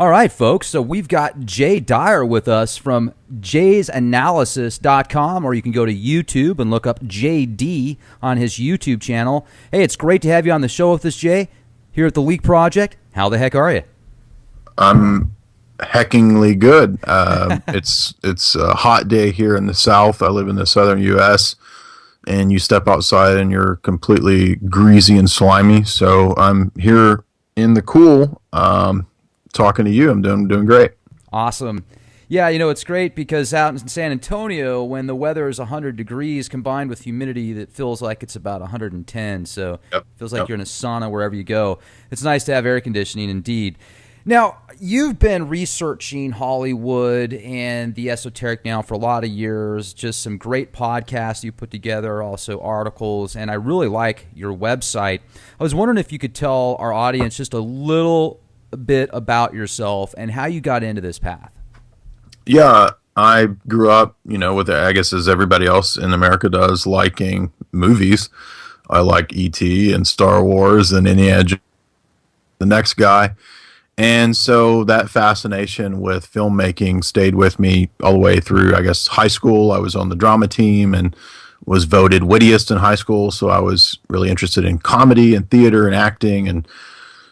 All right, folks. So we've got Jay Dyer with us from jaysanalysis.com, or you can go to YouTube and look up JD on his YouTube channel. Hey, it's great to have you on the show with us, Jay, here at the Leak Project. How the heck are you? I'm heckingly good. It's a hot day here in the South. I live in the southern U.S., and you step outside and you're completely greasy and slimy. So I'm here in the cool, talking to you. I'm doing great. Awesome. Yeah, you know, it's great because out in San Antonio, when the weather is 100 degrees combined with humidity that feels like it's about 110, so it feels like you're in a sauna wherever you go. It's nice to have air conditioning indeed. Now, you've been researching Hollywood and the esoteric now for a lot of years, just some great podcasts you put together, also articles, and I really like your website. I was wondering if you could tell our audience just a little bit about yourself and how you got into this path. Yeah, I grew up, with, I guess as everybody else in America does, liking movies. I like E.T. and Star Wars and Indiana Jones, the next guy. And so that fascination with filmmaking stayed with me all the way through, I guess, high school. I was on the drama team and was voted wittiest in high school. So I was really interested in comedy and theater and acting and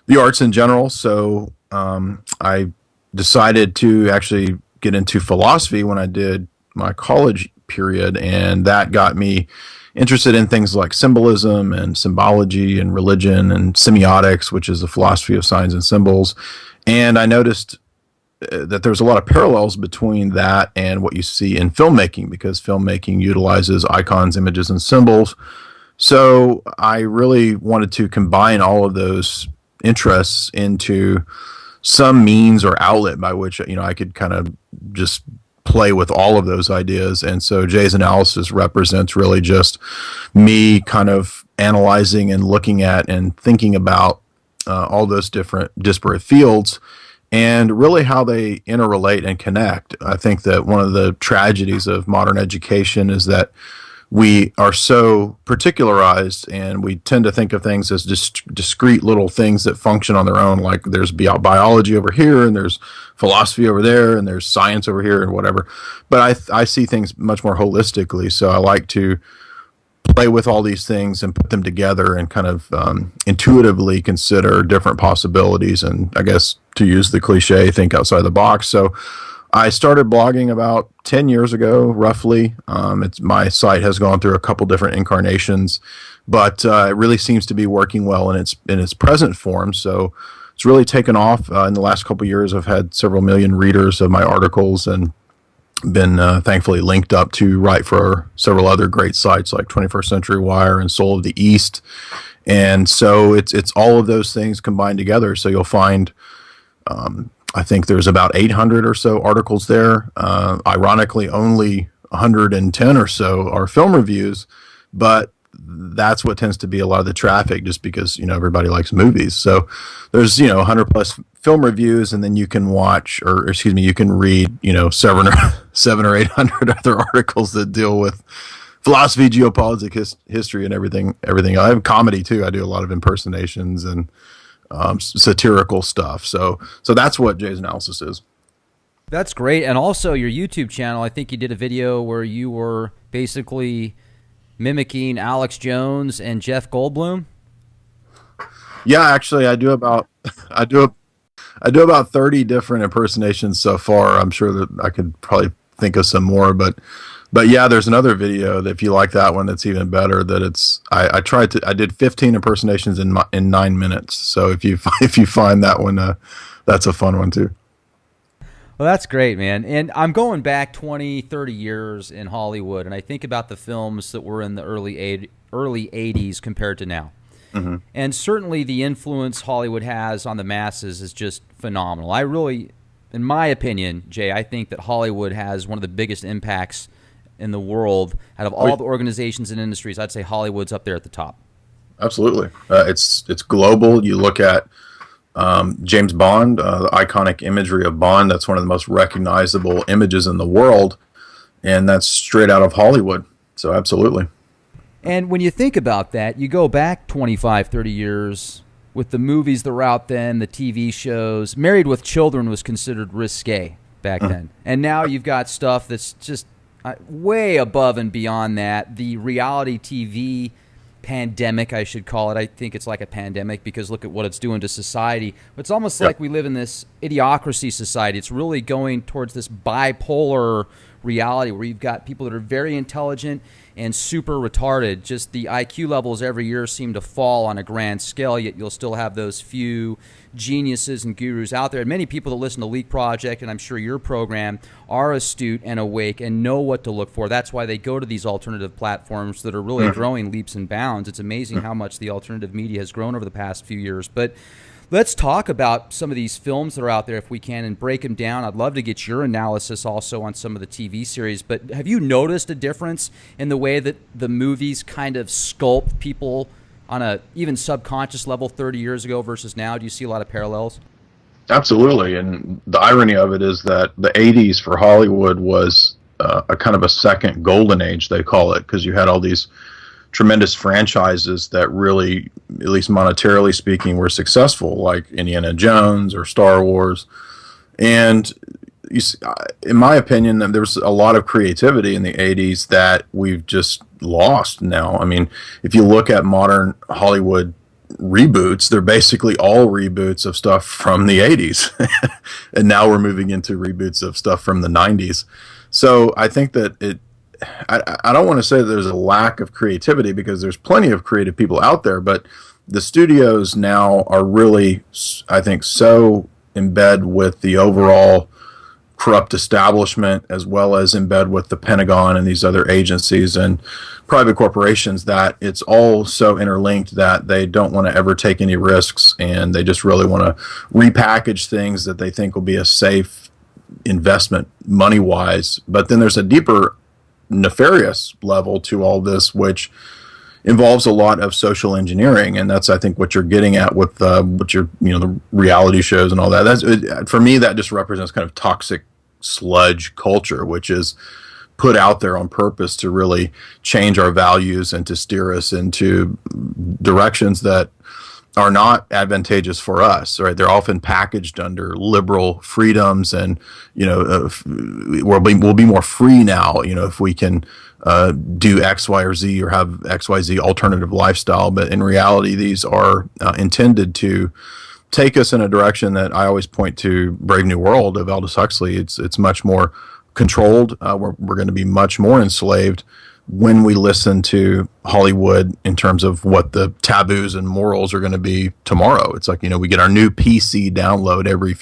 the arts in general. So I decided to actually get into philosophy when I did my college period, and that got me interested in things like symbolism and symbology and religion and semiotics, which is the philosophy of signs and symbols. And I noticed that there's a lot of parallels between that and what you see in filmmaking, because filmmaking utilizes icons, images, and symbols. So I really wanted to combine all of those interests into some means or outlet by which I could kind of just play with all of those ideas. And so Jay's Analysis represents really just me kind of analyzing and looking at and thinking about all those different disparate fields and really how they interrelate and connect. I think that one of the tragedies of modern education is that we are so particularized, and we tend to think of things as discrete little things that function on their own. Like there's biology over here, and there's philosophy over there, and there's science over here, and whatever. But I see things much more holistically. So I like to play with all these things and put them together and kind of intuitively consider different possibilities. And I guess, to use the cliche, think outside the box. So I started blogging about 10 years ago, roughly. My site has gone through a couple different incarnations, but it really seems to be working well in its present form. So it's really taken off. In the last couple of years, I've had several million readers of my articles and been thankfully linked up to write for several other great sites like 21st Century Wire and Soul of the East. And so it's all of those things combined together. So you'll find I think there's about 800 or so articles there. Ironically, only 110 or so are film reviews, but that's what tends to be a lot of the traffic, just because everybody likes movies. So there's 100 plus film reviews, and then you can you can read seven or 800 other articles that deal with philosophy, geopolitics, history, and everything. I have comedy too. I do a lot of impersonations and satirical stuff. So that's what Jay's Analysis is. That's great. And also your YouTube channel, I think you did a video where you were basically mimicking Alex Jones and Jeff Goldblum. Yeah, actually I do about 30 different impersonations so far. I'm sure that I could probably think of some more, but yeah, there's another video that, if you like that one, that's even better. That I did 15 impersonations in 9 minutes. So if you find that one, that's a fun one too. Well, that's great, man. And I'm going back 20, 30 years in Hollywood, and I think about the films that were in the early 80s compared to now. Mm-hmm. And certainly the influence Hollywood has on the masses is just phenomenal. I really, in my opinion, Jay, I think that Hollywood has one of the biggest impacts in the world out of all the organizations and industries. I'd say Hollywood's up there at the top. Absolutely. It's global. You look at James Bond, the iconic imagery of Bond. That's one of the most recognizable images in the world, and that's straight out of Hollywood. So absolutely. And when you think about that, you go back 25, 30 years, with the movies that were out then, the TV shows. Married with Children was considered risque back then. And now you've got stuff that's just way above and beyond that. The reality TV pandemic, I should call it. I think it's like a pandemic because look at what it's doing to society. It's almost like we live in this idiocracy society. It's really going towards this bipolar reality where you've got people that are very intelligent and super retarded. Just the IQ levels every year seem to fall on a grand scale, yet you'll still have those few geniuses and gurus out there. And many people that listen to Leak Project, and I'm sure your program, are astute and awake and know what to look for. That's why they go to these alternative platforms that are really growing leaps and bounds. It's amazing how much the alternative media has grown over the past few years. But let's talk about some of these films that are out there if we can and break them down. I'd love to get your analysis also on some of the TV series. But have you noticed a difference in the way that the movies kind of sculpt people on a even subconscious level 30 years ago versus now? Do you see a lot of parallels? Absolutely. And the irony of it is that the 80s for Hollywood was a kind of a second golden age, they call it, because you had all these tremendous franchises that really, at least monetarily speaking, were successful, like Indiana Jones or Star Wars. And you see, in my opinion, there was a lot of creativity in the 80s that we've just lost now. I mean, if you look at modern Hollywood reboots, they're basically all reboots of stuff from the 80s. And now we're moving into reboots of stuff from the 90s. So I think that I don't want to say that there's a lack of creativity because there's plenty of creative people out there, but the studios now are really, I think, so in bed with the overall corrupt establishment as well as in bed with the Pentagon and these other agencies and private corporations that it's all so interlinked that they don't want to ever take any risks, and they just really want to repackage things that they think will be a safe investment money-wise. But then there's a deeper nefarious level to all this, which involves a lot of social engineering, and that's, I think, what you're getting at with what your, the reality shows and all that. That's for me, that just represents kind of toxic sludge culture, which is put out there on purpose to really change our values and to steer us into directions that are not advantageous for us, right? They're often packaged under liberal freedoms, and we'll be more free now, if we can do X, Y, or Z, or have X, Y, Z alternative lifestyle. But in reality, these are intended to take us in a direction that I always point to Brave New World of Aldous Huxley. It's much more controlled. We're going to be much more enslaved when we listen to Hollywood in terms of what the taboos and morals are going to be tomorrow. It's like, we get our new PC download every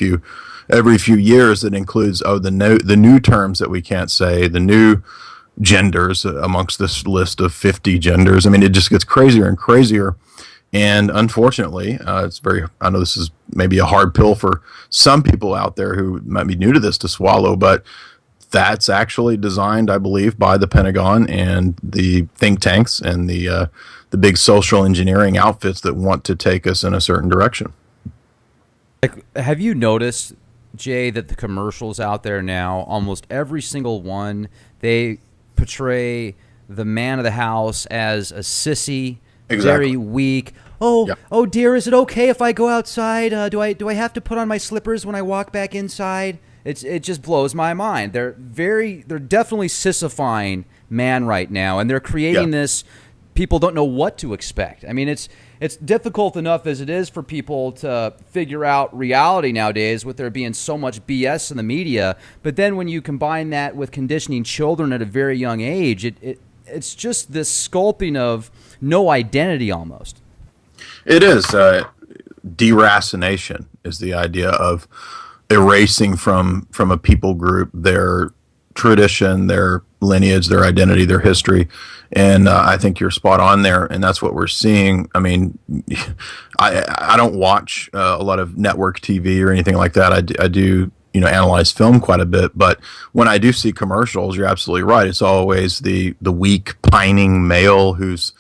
few years that includes the new terms that we can't say, the new genders amongst this list of 50 genders. I mean, it just gets crazier and crazier. And unfortunately, I know this is maybe a hard pill for some people out there who might be new to this to swallow, but that's actually designed, I believe, by the Pentagon and the think tanks and the big social engineering outfits that want to take us in a certain direction. Have you noticed, Jay, that the commercials out there now, almost every single one, they portray the man of the house as a sissy, very weak. Oh dear, is it okay if I go outside? Do I have to put on my slippers when I walk back inside? It just blows my mind. They're definitely sissifying man right now, and they're creating this. People don't know what to expect. I mean, it's difficult enough as it is for people to figure out reality nowadays with there being so much BS in the media. But then when you combine that with conditioning children at a very young age, it's just this sculpting of no identity almost. It is. Deracination is the idea of erasing from a people group their tradition, their lineage, their identity, their history. And I think you're spot on there, and that's what we're seeing. I mean, I don't watch a lot of network TV or anything like that. I do analyze film quite a bit, but when I do see commercials, you're absolutely right. It's always the weak, pining male who's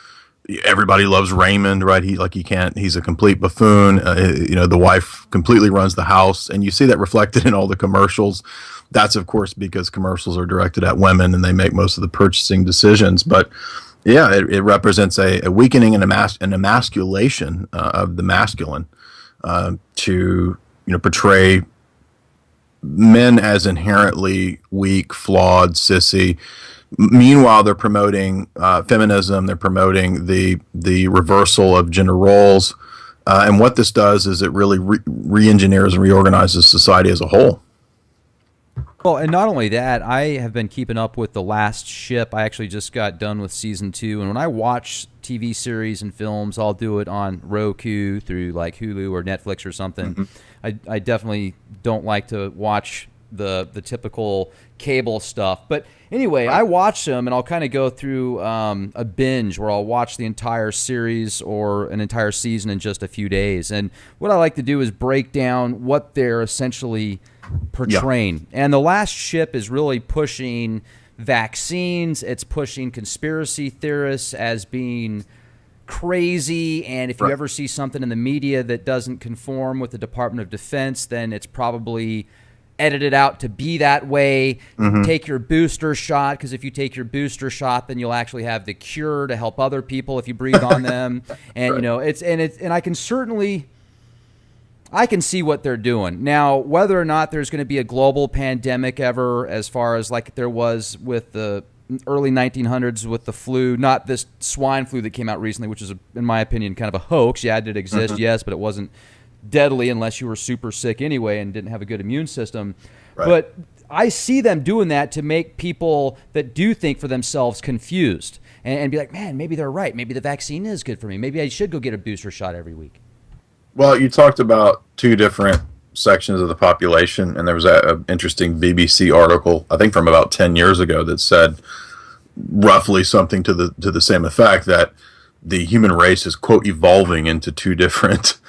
everybody loves Raymond, right? He's a complete buffoon. The wife completely runs the house, and you see that reflected in all the commercials. That's, of course, because commercials are directed at women and they make most of the purchasing decisions. But Yeah, it represents a weakening and an emasculation of the masculine to portray men as inherently weak, flawed, sissy. Meanwhile, they're promoting feminism. They're promoting the reversal of gender roles, and what this does is it really re-engineers and reorganizes society as a whole. Well, and not only that, I have been keeping up with The Last Ship. I actually just got done with season 2, and when I watch TV series and films, I'll do it on Roku through like Hulu or Netflix or something. Mm-hmm. I definitely don't like to watch the typical cable stuff. But anyway, I watch them, and I'll kind of go through a binge where I'll watch the entire series or an entire season in just a few days. And what I like to do is break down what they're essentially portraying. Yeah. And The Last Ship is really pushing vaccines. It's pushing conspiracy theorists as being crazy, and if you ever see something in the media that doesn't conform with the Department of Defense, then it's probably edited out to be that way. Mm-hmm. Take your booster shot, because if you take your booster shot, then you'll actually have the cure to help other people if you breathe on them. And I can see what they're doing. Now, whether or not there's going to be a global pandemic ever, as far as like there was with the early 1900s with the flu, not this swine flu that came out recently, which is, in my opinion, kind of a hoax. Yeah, it did exist, yes, but it wasn't deadly unless you were super sick anyway and didn't have a good immune system. Right. But I see them doing that to make people that do think for themselves confused and be like, man, maybe they're right. Maybe the vaccine is good for me. Maybe I should go get a booster shot every week. Well, you talked about two different sections of the population, and there was an interesting BBC article, I think from about 10 years ago, that said roughly something to the same effect, that the human race is, quote, evolving into two different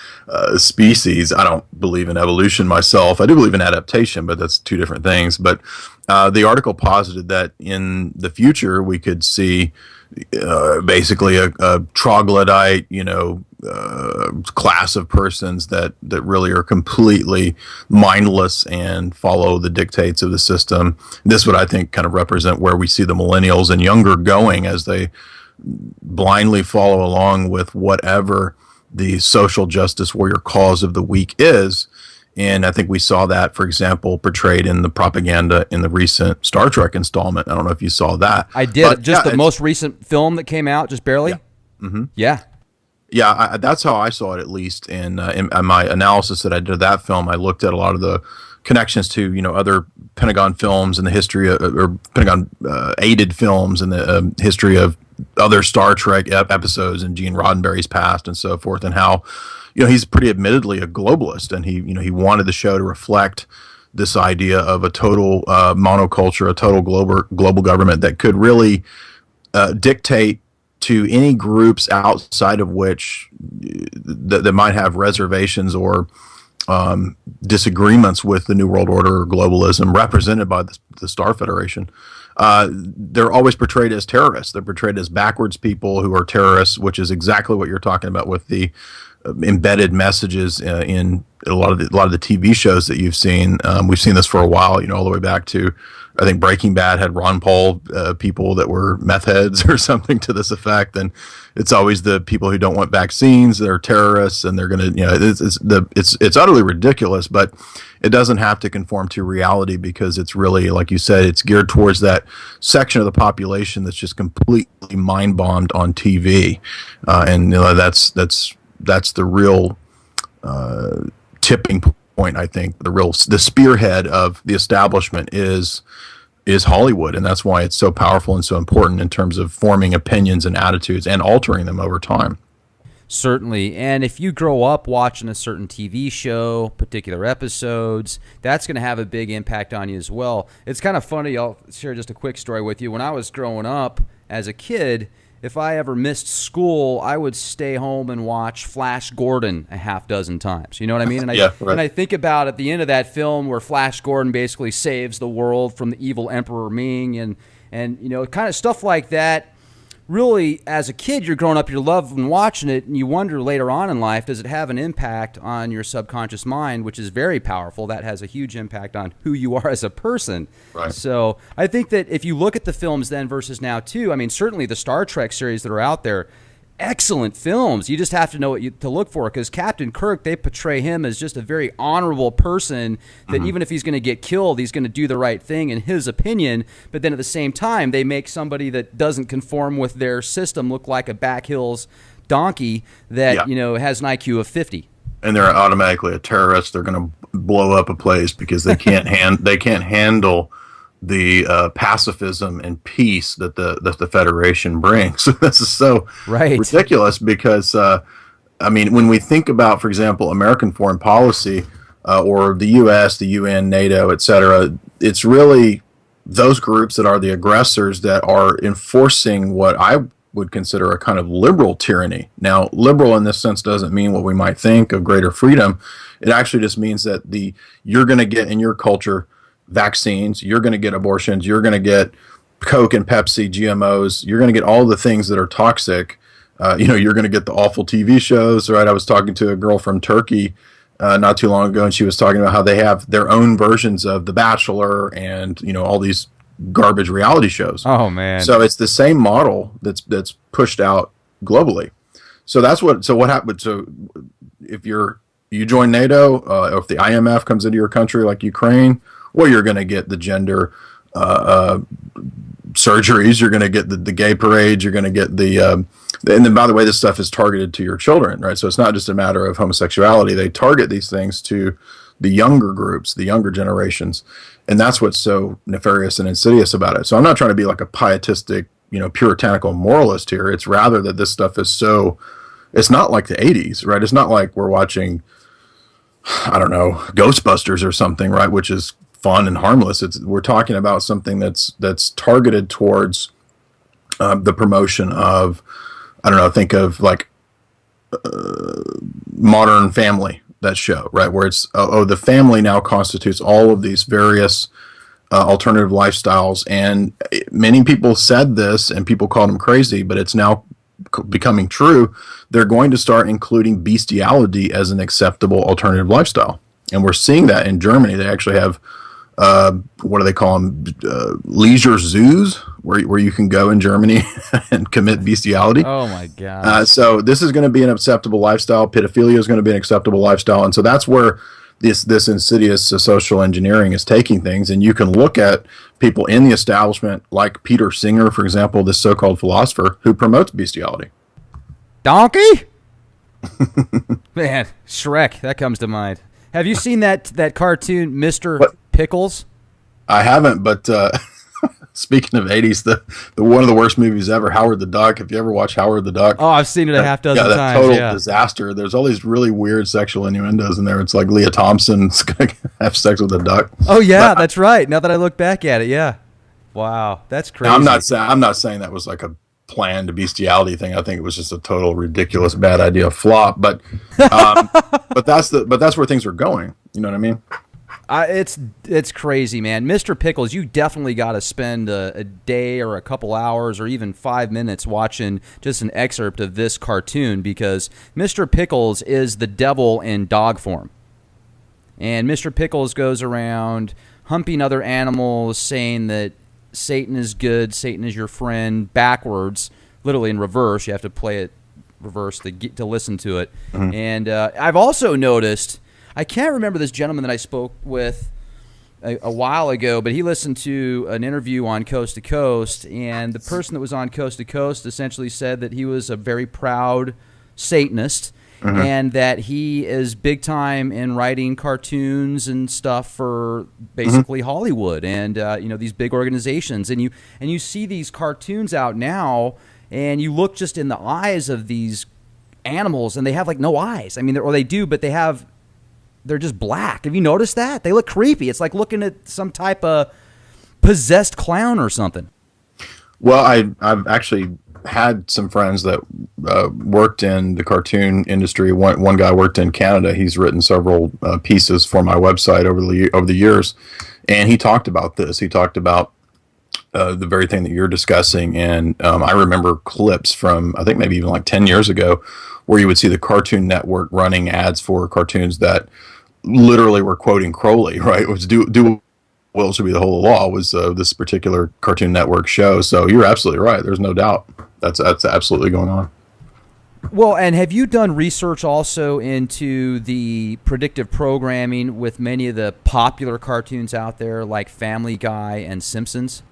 species. I don't believe in evolution myself. I do believe in adaptation, but that's two different things. But the article posited that in the future we could see basically a troglodyte, class of persons that really are completely mindless and follow the dictates of the system. This would, I think, kind of represent where we see the millennials and younger going as they blindly follow along with whatever the social justice warrior cause of the week is. And I think we saw that, for example, portrayed in the propaganda in the recent Star Trek installment. I don't know if you saw that. I did. But, just the most recent film that came out, just barely? Yeah. Mm-hmm. Yeah. Yeah, that's how I saw it, at least. And in my analysis that I did of that film, I looked at a lot of the connections to other Pentagon films and the history of, or Pentagon aided films and the history of other Star Trek episodes and Gene Roddenberry's past and so forth, and how he's pretty admittedly a globalist, and he wanted the show to reflect this idea of a total monoculture, a total global government that could really dictate to any groups outside of which that might have reservations or disagreements with the New World Order or globalism represented by the Star Federation. They're always portrayed as terrorists. They're portrayed as backwards people who are terrorists, which is exactly what you're talking about with the embedded messages in a lot of the TV shows that you've seen. We've seen this for a while, all the way back to, I think Breaking Bad had Ron Paul people that were meth heads or something to this effect, and it's always the people who don't want vaccines. They're terrorists, and they're going to, it's utterly ridiculous, but it doesn't have to conform to reality, because it's really, like you said, it's geared towards that section of the population that's just completely mind bombed on TV, and that's the real tipping point. I think the spearhead of the establishment is Hollywood, and that's why it's so powerful and so important in terms of forming opinions and attitudes and altering them over time. Certainly. And if you grow up watching a certain TV show, particular episodes, that's going to have a big impact on you as well. It's kind of funny. I'll share just a quick story with you. When I was growing up as a kid, if I ever missed school, I would stay home and watch Flash Gordon a half dozen times. You know what I mean? And and I think about at the end of that film where Flash Gordon basically saves the world from the evil Emperor Ming, and kind of stuff like that really, as a kid, you're growing up, you're loving watching it, and you wonder later on in life, does it have an impact on your subconscious mind, which is very powerful. That has a huge impact on who you are as a person. Right. So I think that if you look at the films then versus now too, I mean, certainly the Star Trek series that are out there, excellent films. You just have to know what to look for, because Captain Kirk, they portray him as just a very honorable person that even if he's going to get killed, he's going to do the right thing in his opinion. But then at the same time, they make somebody that doesn't conform with their system look like a back hills donkey that has an IQ of 50. And they're automatically a terrorist. They're going to blow up a place because they can't handle the pacifism and peace that the Federation brings. This is so ridiculous because, I mean, when we think about, for example, American foreign policy or the U.S., the UN, NATO, etc., it's really those groups that are the aggressors that are enforcing what I would consider a kind of liberal tyranny. Now, liberal in this sense doesn't mean what we might think of greater freedom. It actually just means that you're going to get in your culture vaccines, you're going to get abortions, you're going to get Coke and Pepsi, GMOs, you're going to get all the things that are toxic. You're going to get the awful TV shows, right? I was talking to a girl from Turkey not too long ago, and she was talking about how they have their own versions of The Bachelor and, all these garbage reality shows. Oh, man. So it's the same model that's pushed out globally. So what happened? So if you join NATO, or if the IMF comes into your country like Ukraine, well, you're going to get the gender surgeries, you're going to get the gay parades, you're going to get and then, by the way, this stuff is targeted to your children, right? So it's not just a matter of homosexuality. They target these things to the younger groups, the younger generations, and that's what's so nefarious and insidious about it. So I'm not trying to be like a pietistic, puritanical moralist here. It's rather that this stuff is it's not like the 80s, right? It's not like we're watching, I don't know, Ghostbusters or something, right? Which is fun and harmless. We're talking about something that's targeted towards the promotion of, I don't know, think of like Modern Family, that show, right? Where it's, the family now constitutes all of these various alternative lifestyles. And many people said this and people called them crazy, but it's now becoming true. They're going to start including bestiality as an acceptable alternative lifestyle. And we're seeing that in Germany. They actually have what do they call them? Leisure zoos, where you can go in Germany and commit bestiality. Oh my God! So this is going to be an acceptable lifestyle. Pedophilia is going to be an acceptable lifestyle, and so that's where this insidious social engineering is taking things. And you can look at people in the establishment, like Peter Singer, for example, this so-called philosopher who promotes bestiality. Donkey? Man, Shrek, that comes to mind. Have you seen that cartoon, Mr. Pickles? I haven't, but speaking of 80s, the one of the worst movies ever, Howard the Duck. Have you ever watched Howard the Duck? Oh, I've seen it a half dozen times. That total disaster. There's all these really weird sexual innuendos in there. It's like Leah Thompson's going to have sex with a duck. Oh, yeah, that's right. Now that I look back at it, yeah. Wow, that's crazy. Now, I'm not saying that was like a planned bestiality thing. I think it was just a total ridiculous bad idea flop. But but that's where things are going. You know what I mean? It's crazy, man. Mr. Pickles, you definitely got to spend a day or a couple hours or even 5 minutes watching just an excerpt of this cartoon, because Mr. Pickles is the devil in dog form. And Mr. Pickles goes around humping other animals, saying that Satan is good, Satan is your friend, backwards, literally in reverse. You have to play it reverse to listen to it. Mm-hmm. And I've also noticed, I can't remember this gentleman that I spoke with a while ago, but he listened to an interview on Coast to Coast, and the person that was on Coast to Coast essentially said that he was a very proud Satanist, mm-hmm. and that he is big time in writing cartoons and stuff for basically mm-hmm. Hollywood and these big organizations. And you see these cartoons out now, and you look just in the eyes of these animals, and they have like no eyes. I mean, they do, but they're just black. Have you noticed that? They look creepy. It's like looking at some type of possessed clown or something. Well, I've actually had some friends that worked in the cartoon industry. One guy worked in Canada. He's written several pieces for my website over the years, and he talked about this. He talked about the very thing that you're discussing. And I remember clips from, I think maybe even like 10 years ago, where you would see the Cartoon Network running ads for cartoons that literally were quoting Crowley, right? It was do what should be the whole law was this particular Cartoon Network show. So you're absolutely right. There's no doubt that's absolutely going on. Well, and have you done research also into the predictive programming with many of the popular cartoons out there like Family Guy and Simpsons?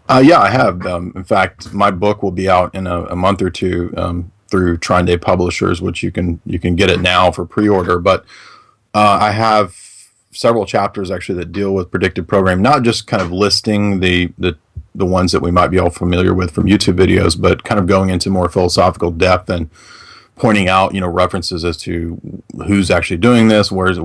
Yeah, I have. In fact, my book will be out in a month or two through Trine Day Publishers, which you can get it now for pre-order. But I have several chapters actually that deal with predictive programming, not just kind of listing the ones that we might be all familiar with from YouTube videos, but kind of going into more philosophical depth and pointing out, references as to who's actually doing this, where's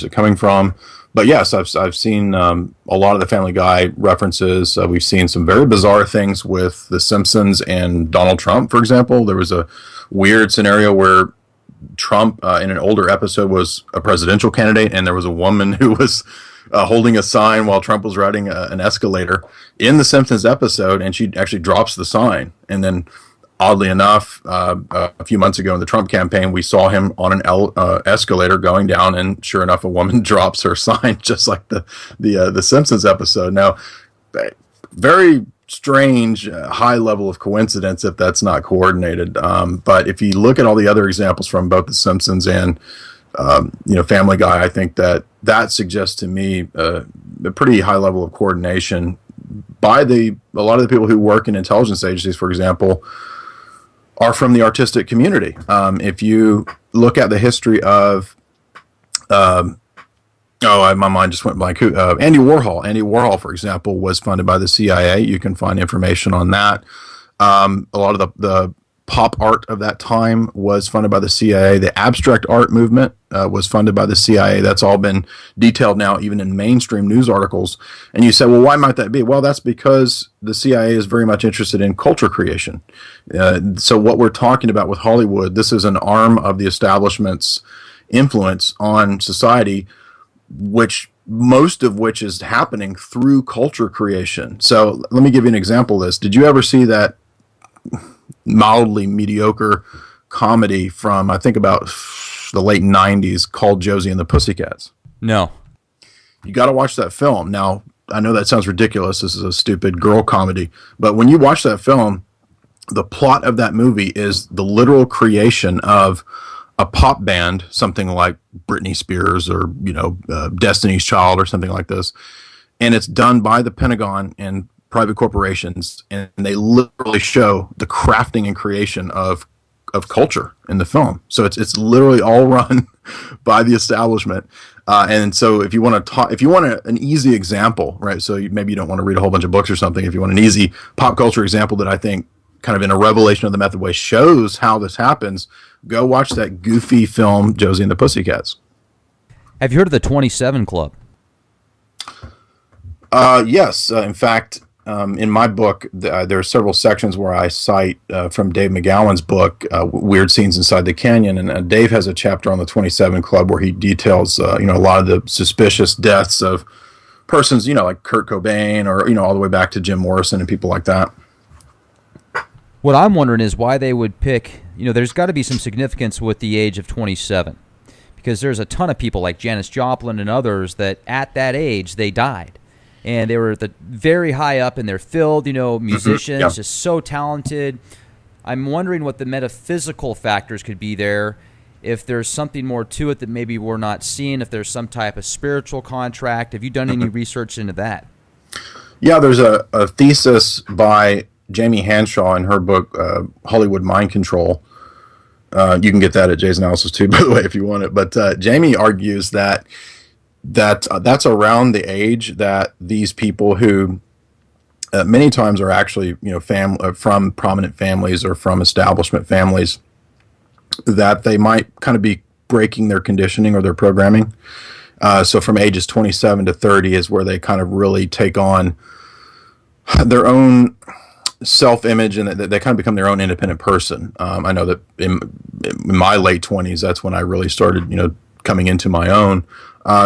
it coming from. But yes, I've seen a lot of the Family Guy references. We've seen some very bizarre things with The Simpsons and Donald Trump, for example. There was a weird scenario where Trump, in an older episode, was a presidential candidate, and there was a woman who was holding a sign while Trump was riding an escalator in the Simpsons episode, and she actually drops the sign. And then, oddly enough, a few months ago in the Trump campaign, we saw him on an escalator going down, and sure enough, a woman drops her sign, just like the Simpsons episode. Now, very strange, high level of coincidence if that's not coordinated. But if you look at all the other examples from both The Simpsons and Family Guy, I think that suggests to me a pretty high level of coordination by a lot of the people who work in intelligence agencies, for example, are from the artistic community. If you look at the history of my mind just went blank. Andy Warhol. Andy Warhol, for example, was funded by the CIA. You can find information on that. A lot of the pop art of that time was funded by the CIA. The abstract art movement was funded by the CIA. That's all been detailed now, even in mainstream news articles. And you say, well, why might that be? Well, that's because the CIA is very much interested in culture creation. So what we're talking about with Hollywood, this is an arm of the establishment's influence on society, most of which is happening through culture creation. So let me give you an example of this. Did you ever see that mildly mediocre comedy from, I think, about the late 90s called Josie and the Pussycats? No. You got to watch that film. Now, I know that sounds ridiculous. This is a stupid girl comedy. But when you watch that film, the plot of that movie is the literal creation of a pop band, something like Britney Spears or, Destiny's Child or something like this. And it's done by the Pentagon and private corporations, and they literally show the crafting and creation of culture in the film. So it's literally all run by the establishment. And so if you want an easy example, right? So maybe you don't want to read a whole bunch of books or something. If you want an easy pop culture example that I think kind of in a revelation of the method way shows how this happens, go watch that goofy film, Josie and the Pussycats. Have you heard of the 27 Club? Yes. In fact, in my book, there are several sections where I cite from Dave McGowan's book, Weird Scenes Inside the Canyon. And Dave has a chapter on the 27 Club where he details, a lot of the suspicious deaths of persons, like Kurt Cobain or, all the way back to Jim Morrison and people like that. What I'm wondering is why they would pick, there's got to be some significance with the age of 27, because there's a ton of people like Janis Joplin and others that at that age, they died. And they were very high up in their field, musicians, yeah. Just so talented. I'm wondering what the metaphysical factors could be there, if there's something more to it that maybe we're not seeing, if there's some type of spiritual contract. Have you done any research into that? Yeah, there's a thesis by Jamie Hanshaw in her book, Hollywood Mind Control. You can get that at Jay's Analysis too, by the way, if you want it. But Jamie argues that's around the age that these people who many times are actually from prominent families or from establishment families, that they might kind of be breaking their conditioning or their programming. So from ages 27 to 30 is where they kind of really take on their own self-image, and they kind of become their own independent person. I know that in my late 20s, that's when I really started, coming into my own.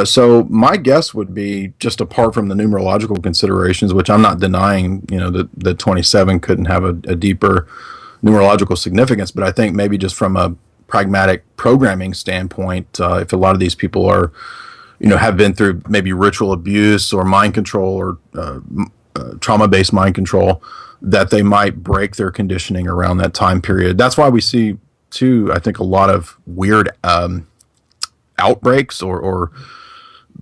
So my guess would be, just apart from the numerological considerations, which I'm not denying, that 27 couldn't have a deeper numerological significance, but I think maybe just from a pragmatic programming standpoint, if a lot of these people are, have been through maybe ritual abuse or mind control or trauma-based mind control, that they might break their conditioning around that time period. That's why we see, too, I think, a lot of weird outbreaks or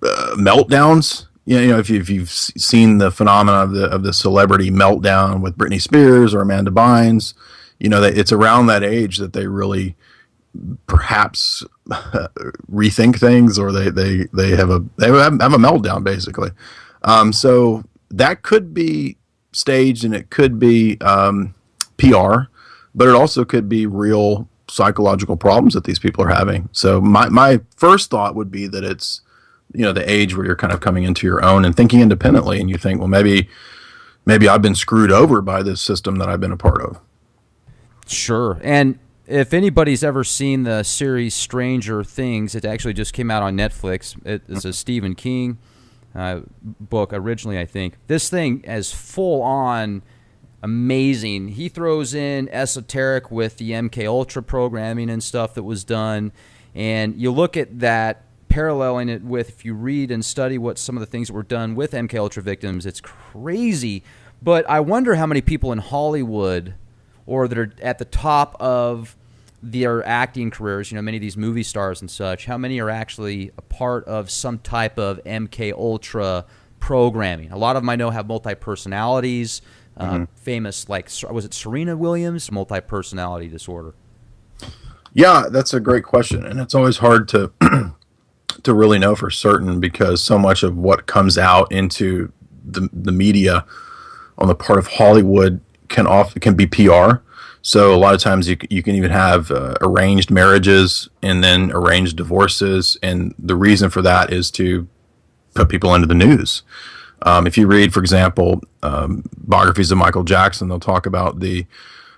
meltdowns. If you've seen the phenomena of the celebrity meltdown with Britney Spears or Amanda Bynes, that it's around that age that they really perhaps rethink things, or they have a meltdown, basically. So that could be staged, and it could be PR, but it also could be real psychological problems that these people are having. So my first thought would be that it's, the age where you're kind of coming into your own and thinking independently, and you think, well, maybe I've been screwed over by this system that I've been a part of. Sure. And if anybody's ever seen the series Stranger Things, it actually just came out on Netflix. It's a Stephen King book originally, I think. This thing is full on amazing. He throws in esoteric with the MK Ultra programming and stuff that was done, and you look at that, paralleling it with, if you read and study what some of the things that were done with MK Ultra victims, it's crazy. But I wonder how many people in Hollywood, or that are at the top of their acting careers, many of these movie stars and such, how many are actually a part of some type of MK Ultra programming? A lot of them I know have multi-personalities. Famous, like, was it Serena Williams? Multi-personality disorder. Yeah, that's a great question, and it's always hard to to really know for certain, because so much of what comes out into the media on the part of Hollywood can be PR. So a lot of times you can even have arranged marriages and then arranged divorces, and the reason for that is to put people into the news. If you read, for example, biographies of Michael Jackson, they'll talk about the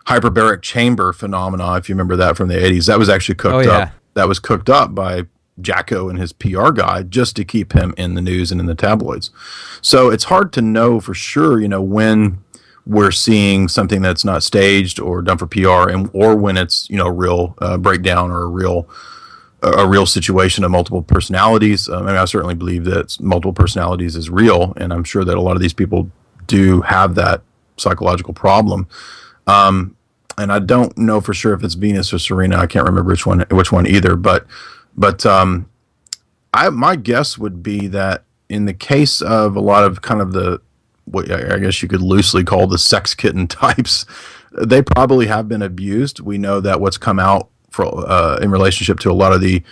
hyperbaric chamber phenomena. If you remember that from the 80s, that was actually cooked up. That was cooked up by Jacko and his PR guy just to keep him in the news and in the tabloids. So it's hard to know for sure, when we're seeing something that's not staged or done for PR, or when it's, a real breakdown or a real situation of multiple personalities. I certainly believe that multiple personalities is real, and I'm sure that a lot of these people do have that psychological problem. And I don't know for sure if it's Venus or Serena. I can't remember which one either. But my guess would be that in the case of a lot of kind of what I guess you could loosely call the sex kitten types, they probably have been abused. We know that what's come out in relationship to a lot of the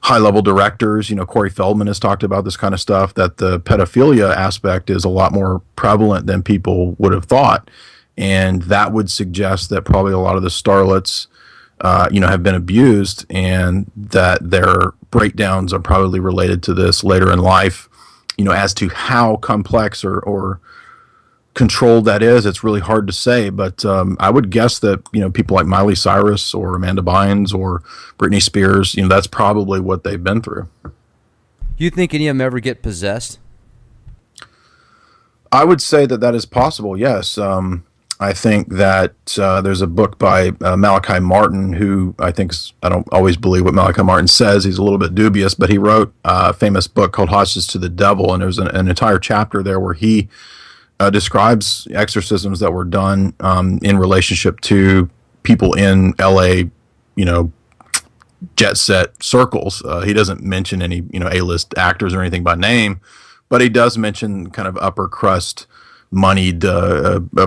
high-level directors, Corey Feldman has talked about this kind of stuff, that the pedophilia aspect is a lot more prevalent than people would have thought. And that would suggest that probably a lot of the starlets, have been abused, and that their breakdowns are probably related to this later in life. As to how complex or controlled that is, it's really hard to say. But I would guess that, people like Miley Cyrus or Amanda Bynes or Britney Spears, that's probably what they've been through. You think any of them ever get possessed? I would say that is possible, yes. I think that there's a book by Malachi Martin, who I don't always believe what Malachi Martin says. He's a little bit dubious, but he wrote a famous book called Hostage to the Devil, and there's an entire chapter there where he describes exorcisms that were done in relationship to people in L.A., jet set circles. He doesn't mention any, A-list actors or anything by name, but he does mention kind of upper crust moneyed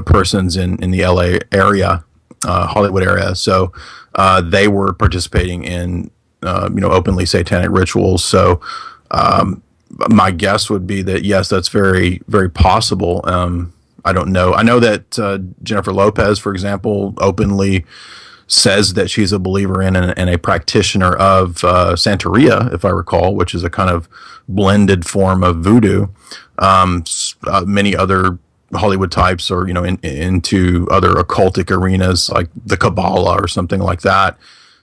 persons in the LA area, Hollywood area. So they were participating in openly satanic rituals. So my guess would be that yes, that's very, very possible. I don't know. I know that Jennifer Lopez, for example, openly says that she's a believer in and a practitioner of Santeria, if I recall, which is a kind of blended form of voodoo. Many other Hollywood types are, into other occultic arenas like the Kabbalah or something like that.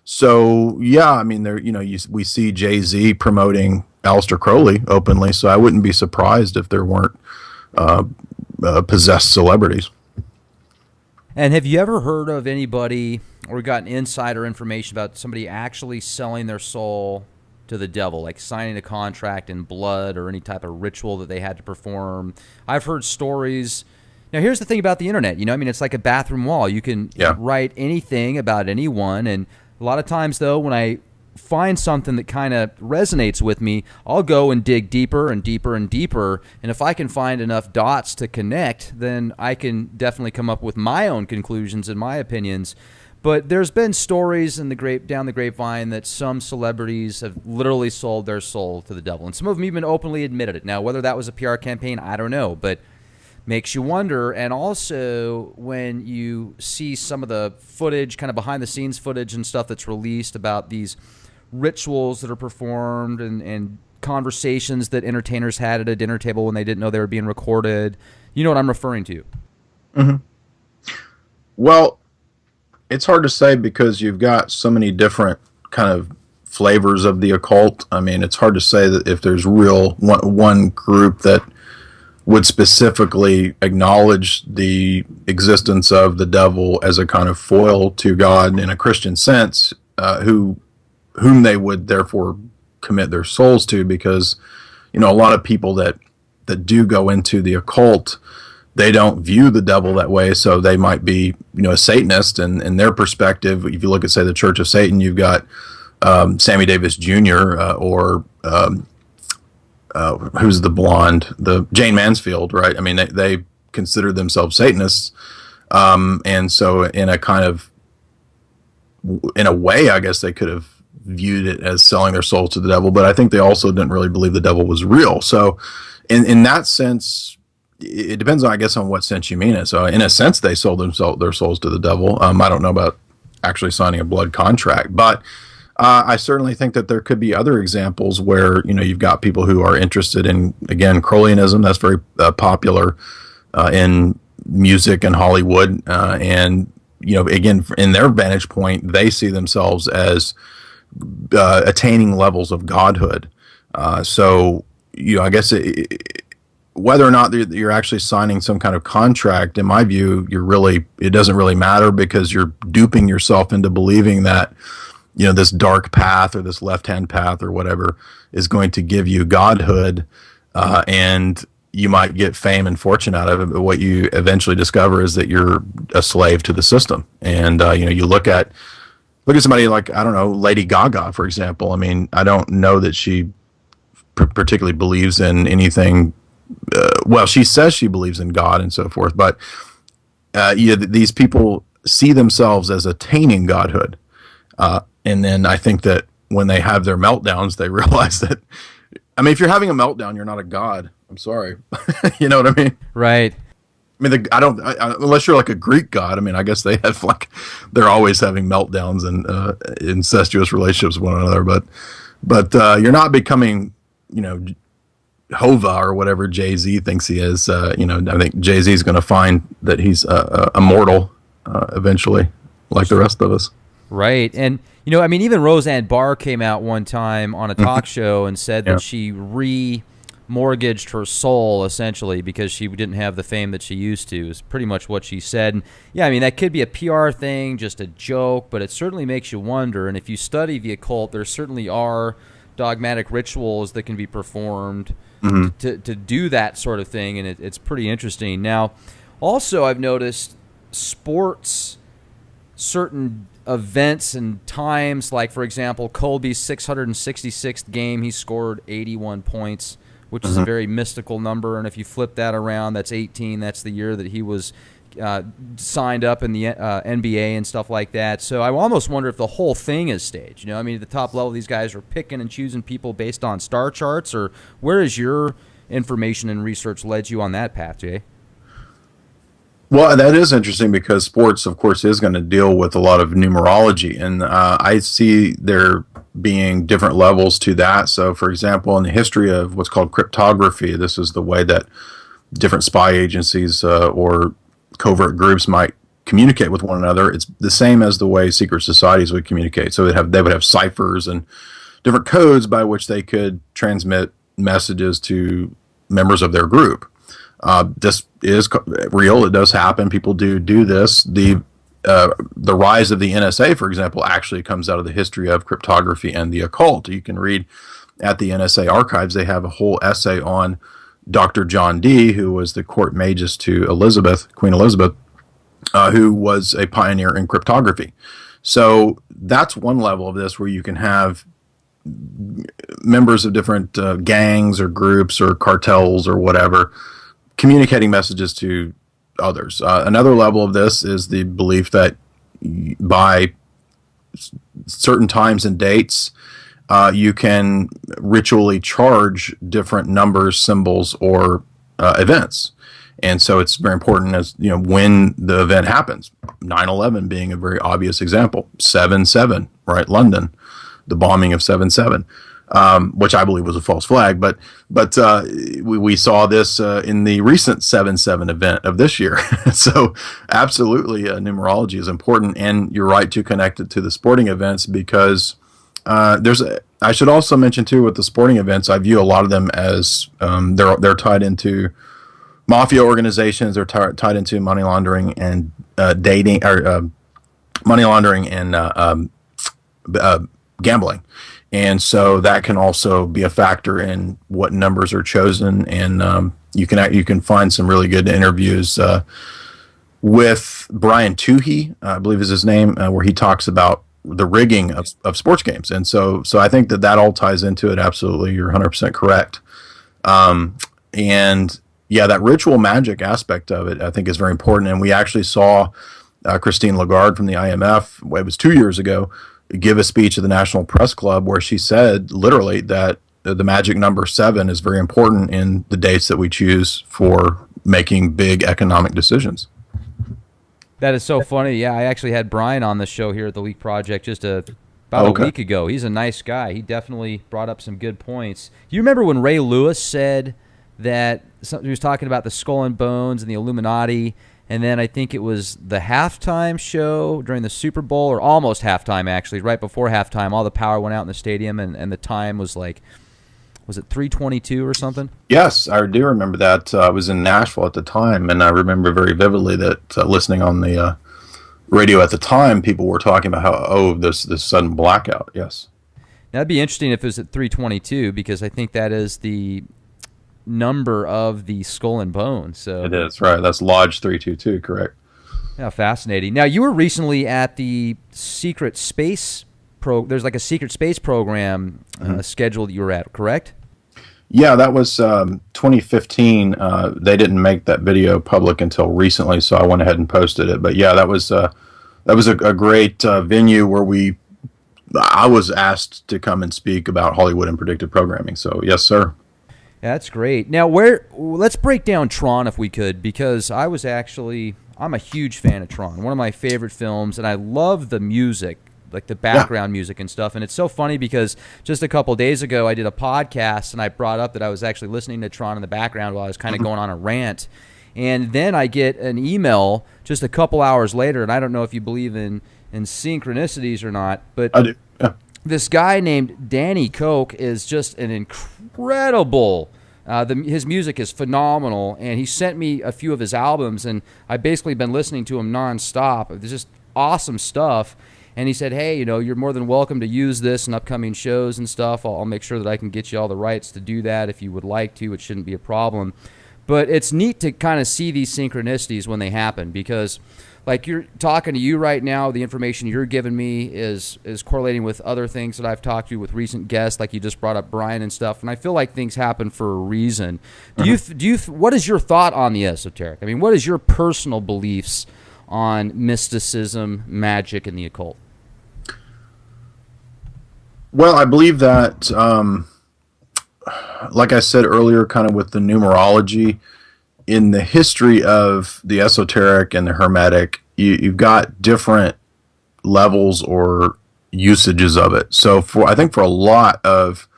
So yeah, I mean, there, we see Jay-Z promoting Aleister Crowley openly, so I wouldn't be surprised if there weren't possessed celebrities. And have you ever heard of anybody or gotten insider information about somebody actually selling their soul to the devil, like signing a contract in blood or any type of ritual that they had to perform? I've heard stories. Now, here's the thing about the internet. I mean, it's like a bathroom wall. You can write anything about anyone. And a lot of times, though, when I find something that kind of resonates with me, I'll go and dig deeper and deeper and deeper. And if I can find enough dots to connect, then I can definitely come up with my own conclusions and my opinions. But there's been stories in down the grapevine that some celebrities have literally sold their soul to the devil. And some of them even openly admitted it. Now, whether that was a PR campaign, I don't know. But makes you wonder. And also, when you see some of the footage, kind of behind-the-scenes footage and stuff that's released about these rituals that are performed and conversations that entertainers had at a dinner table when they didn't know they were being recorded, you know what I'm referring to. Mm-hmm. Well, it's hard to say because you've got so many different kind of flavors of the occult. I mean, it's hard to say that if there's one group that would specifically acknowledge the existence of the devil as a kind of foil to God in a Christian sense, whom they would therefore commit their souls to, because a lot of people that do go into the occult, they don't view the devil that way, so they might be a Satanist, and in their perspective, if you look at, say, the Church of Satan, you've got Sammy Davis Jr. Or who's the blonde, the Jane Mansfield, right? I mean, they consider themselves Satanists, and so in a way, I guess they could have viewed it as selling their souls to the devil, but I think they also didn't really believe the devil was real. So in that sense, it depends on, I guess, on what sense you mean it. So in a sense, they sold their souls to the devil. I don't know about actually signing a blood contract, but I certainly think that there could be other examples where, you've got people who are interested in, again, Crowleyanism. That's very popular in music and Hollywood. And, again, in their vantage point, they see themselves as attaining levels of godhood. So, I guess whether or not you're actually signing some kind of contract, in my view, it doesn't really matter, because you're duping yourself into believing that, this dark path or this left-hand path or whatever is going to give you godhood, and you might get fame and fortune out of it, but what you eventually discover is that you're a slave to the system. And, you look at somebody like, I don't know, Lady Gaga, for example. I mean, I don't know that she particularly believes in anything. Well, she says she believes in God and so forth, but these people see themselves as attaining godhood. And then I think that when they have their meltdowns, they realize that, I mean, if you're having a meltdown, you're not a god. I'm sorry. You know what I mean? Right. I mean, unless you're like a Greek god, I mean, I guess they're always having meltdowns and incestuous relationships with one another, but you're not becoming, Hova or whatever Jay-Z thinks he is. I think Jay-Z is going to find that he's immortal eventually, like the rest of us. Right. And, I mean, even Roseanne Barr came out one time on a talk show and said that she remortgaged her soul, essentially, because she didn't have the fame that she used to, is pretty much what she said. And, yeah, I mean, that could be a PR thing, just a joke, but it certainly makes you wonder. And if you study the occult, there certainly are dogmatic rituals that can be performed to do that sort of thing, and it's pretty interesting. Now, also, I've noticed sports, certain events and times, like, for example, Colby's 666th game, he scored 81 points, which is a very mystical number, and if you flip that around, that's 18. That's the year that he was signed up in the NBA and stuff like that. So I almost wonder if the whole thing is staged. I mean, at the top level, these guys are picking and choosing people based on star charts, or where is your information and research led you on that path, Jay? Well, that is interesting, because sports, of course, is going to deal with a lot of numerology, and I see there being different levels to that. So, for example, in the history of what's called cryptography, this is the way that different spy agencies or covert groups might communicate with one another. It's the same as the way secret societies would communicate. So they would have ciphers and different codes by which they could transmit messages to members of their group. This is real. It does happen. People do this. The rise of the NSA, for example, actually comes out of the history of cryptography and the occult. You can read at the NSA archives. They have a whole essay on Dr. John Dee, who was the court magus to Queen Elizabeth, who was a pioneer in cryptography. So that's one level of this, where you can have members of different gangs or groups or cartels or whatever communicating messages to others. Another level of this is the belief that by certain times and dates, you can ritually charge different numbers, symbols, or events. And so it's very important, as you know, when the event happens. 9/11 being a very obvious example. 7/7, right? London, the bombing of 7/7, which I believe was a false flag. But we saw this in the recent 7/7 event of this year. So absolutely, numerology is important, and you're right to connect it to the sporting events, because I should also mention too, with the sporting events, I view a lot of them as they're tied into mafia organizations. They're tied into money laundering and dating, or money laundering and gambling, and so that can also be a factor in what numbers are chosen. And you can find some really good interviews with Brian Toohey, I believe is his name, where he talks about the rigging of sports games. And so I think that all ties into it. Absolutely. You're 100% correct. And yeah, that ritual magic aspect of it, I think, is very important. And we actually saw Christine Lagarde from the IMF, it was 2 years ago, give a speech at the National Press Club where she said literally that the magic number 7 is very important in the dates that we choose for making big economic decisions. That is so funny. Yeah, I actually had Brian on the show here at the Leak Project just about a week ago. He's a nice guy. He definitely brought up some good points. Do you remember when Ray Lewis said that he was talking about the Skull and Bones and the Illuminati, and then I think it was the halftime show during the Super Bowl, or almost halftime actually, right before halftime, all the power went out in the stadium, and the time was like, was it 3:22 or something? Yes, I do remember that. I was in Nashville at the time, and I remember very vividly that listening on the radio at the time, people were talking about how, this sudden blackout. Yes. Now, that'd be interesting if it was at 3:22, because I think that is the number of the Skull and Bones. So it is, right. That's Lodge 322, correct. Yeah, fascinating. Now, you were recently at the secret space there's like a secret space program scheduled you were at, correct? Yeah, that was 2015. They didn't make that video public until recently, so I went ahead and posted it. But yeah, that was a great venue where I was asked to come and speak about Hollywood and predictive programming. So yes, sir. Yeah, that's great. Now, let's break down Tron if we could, because I'm a huge fan of Tron, one of my favorite films, and I love the music, like the background music and stuff. And it's so funny because just a couple days ago I did a podcast and I brought up that I was actually listening to Tron in the background while I was kind of going on a rant. And then I get an email just a couple hours later, and I don't know if you believe in synchronicities or not, but I do. Yeah. This guy named Danny Koch is just an incredible. His music is phenomenal, and he sent me a few of his albums, and I've basically been listening to him nonstop. It's just awesome stuff. And he said, hey, you're more than welcome to use this in upcoming shows and stuff. I'll make sure that I can get you all the rights to do that if you would like to. It shouldn't be a problem. But it's neat to kind of see these synchronicities when they happen, because like you're talking to you right now, the information you're giving me is correlating with other things that I've talked to with recent guests, like you just brought up Brian and stuff. And I feel like things happen for a reason. What is your thought on the esoteric? I mean, what is your personal beliefs on mysticism, magic, and the occult? Well, I believe that, like I said earlier, kind of with the numerology, in the history of the esoteric and the hermetic, you've got different levels or usages of it. So I think for a lot of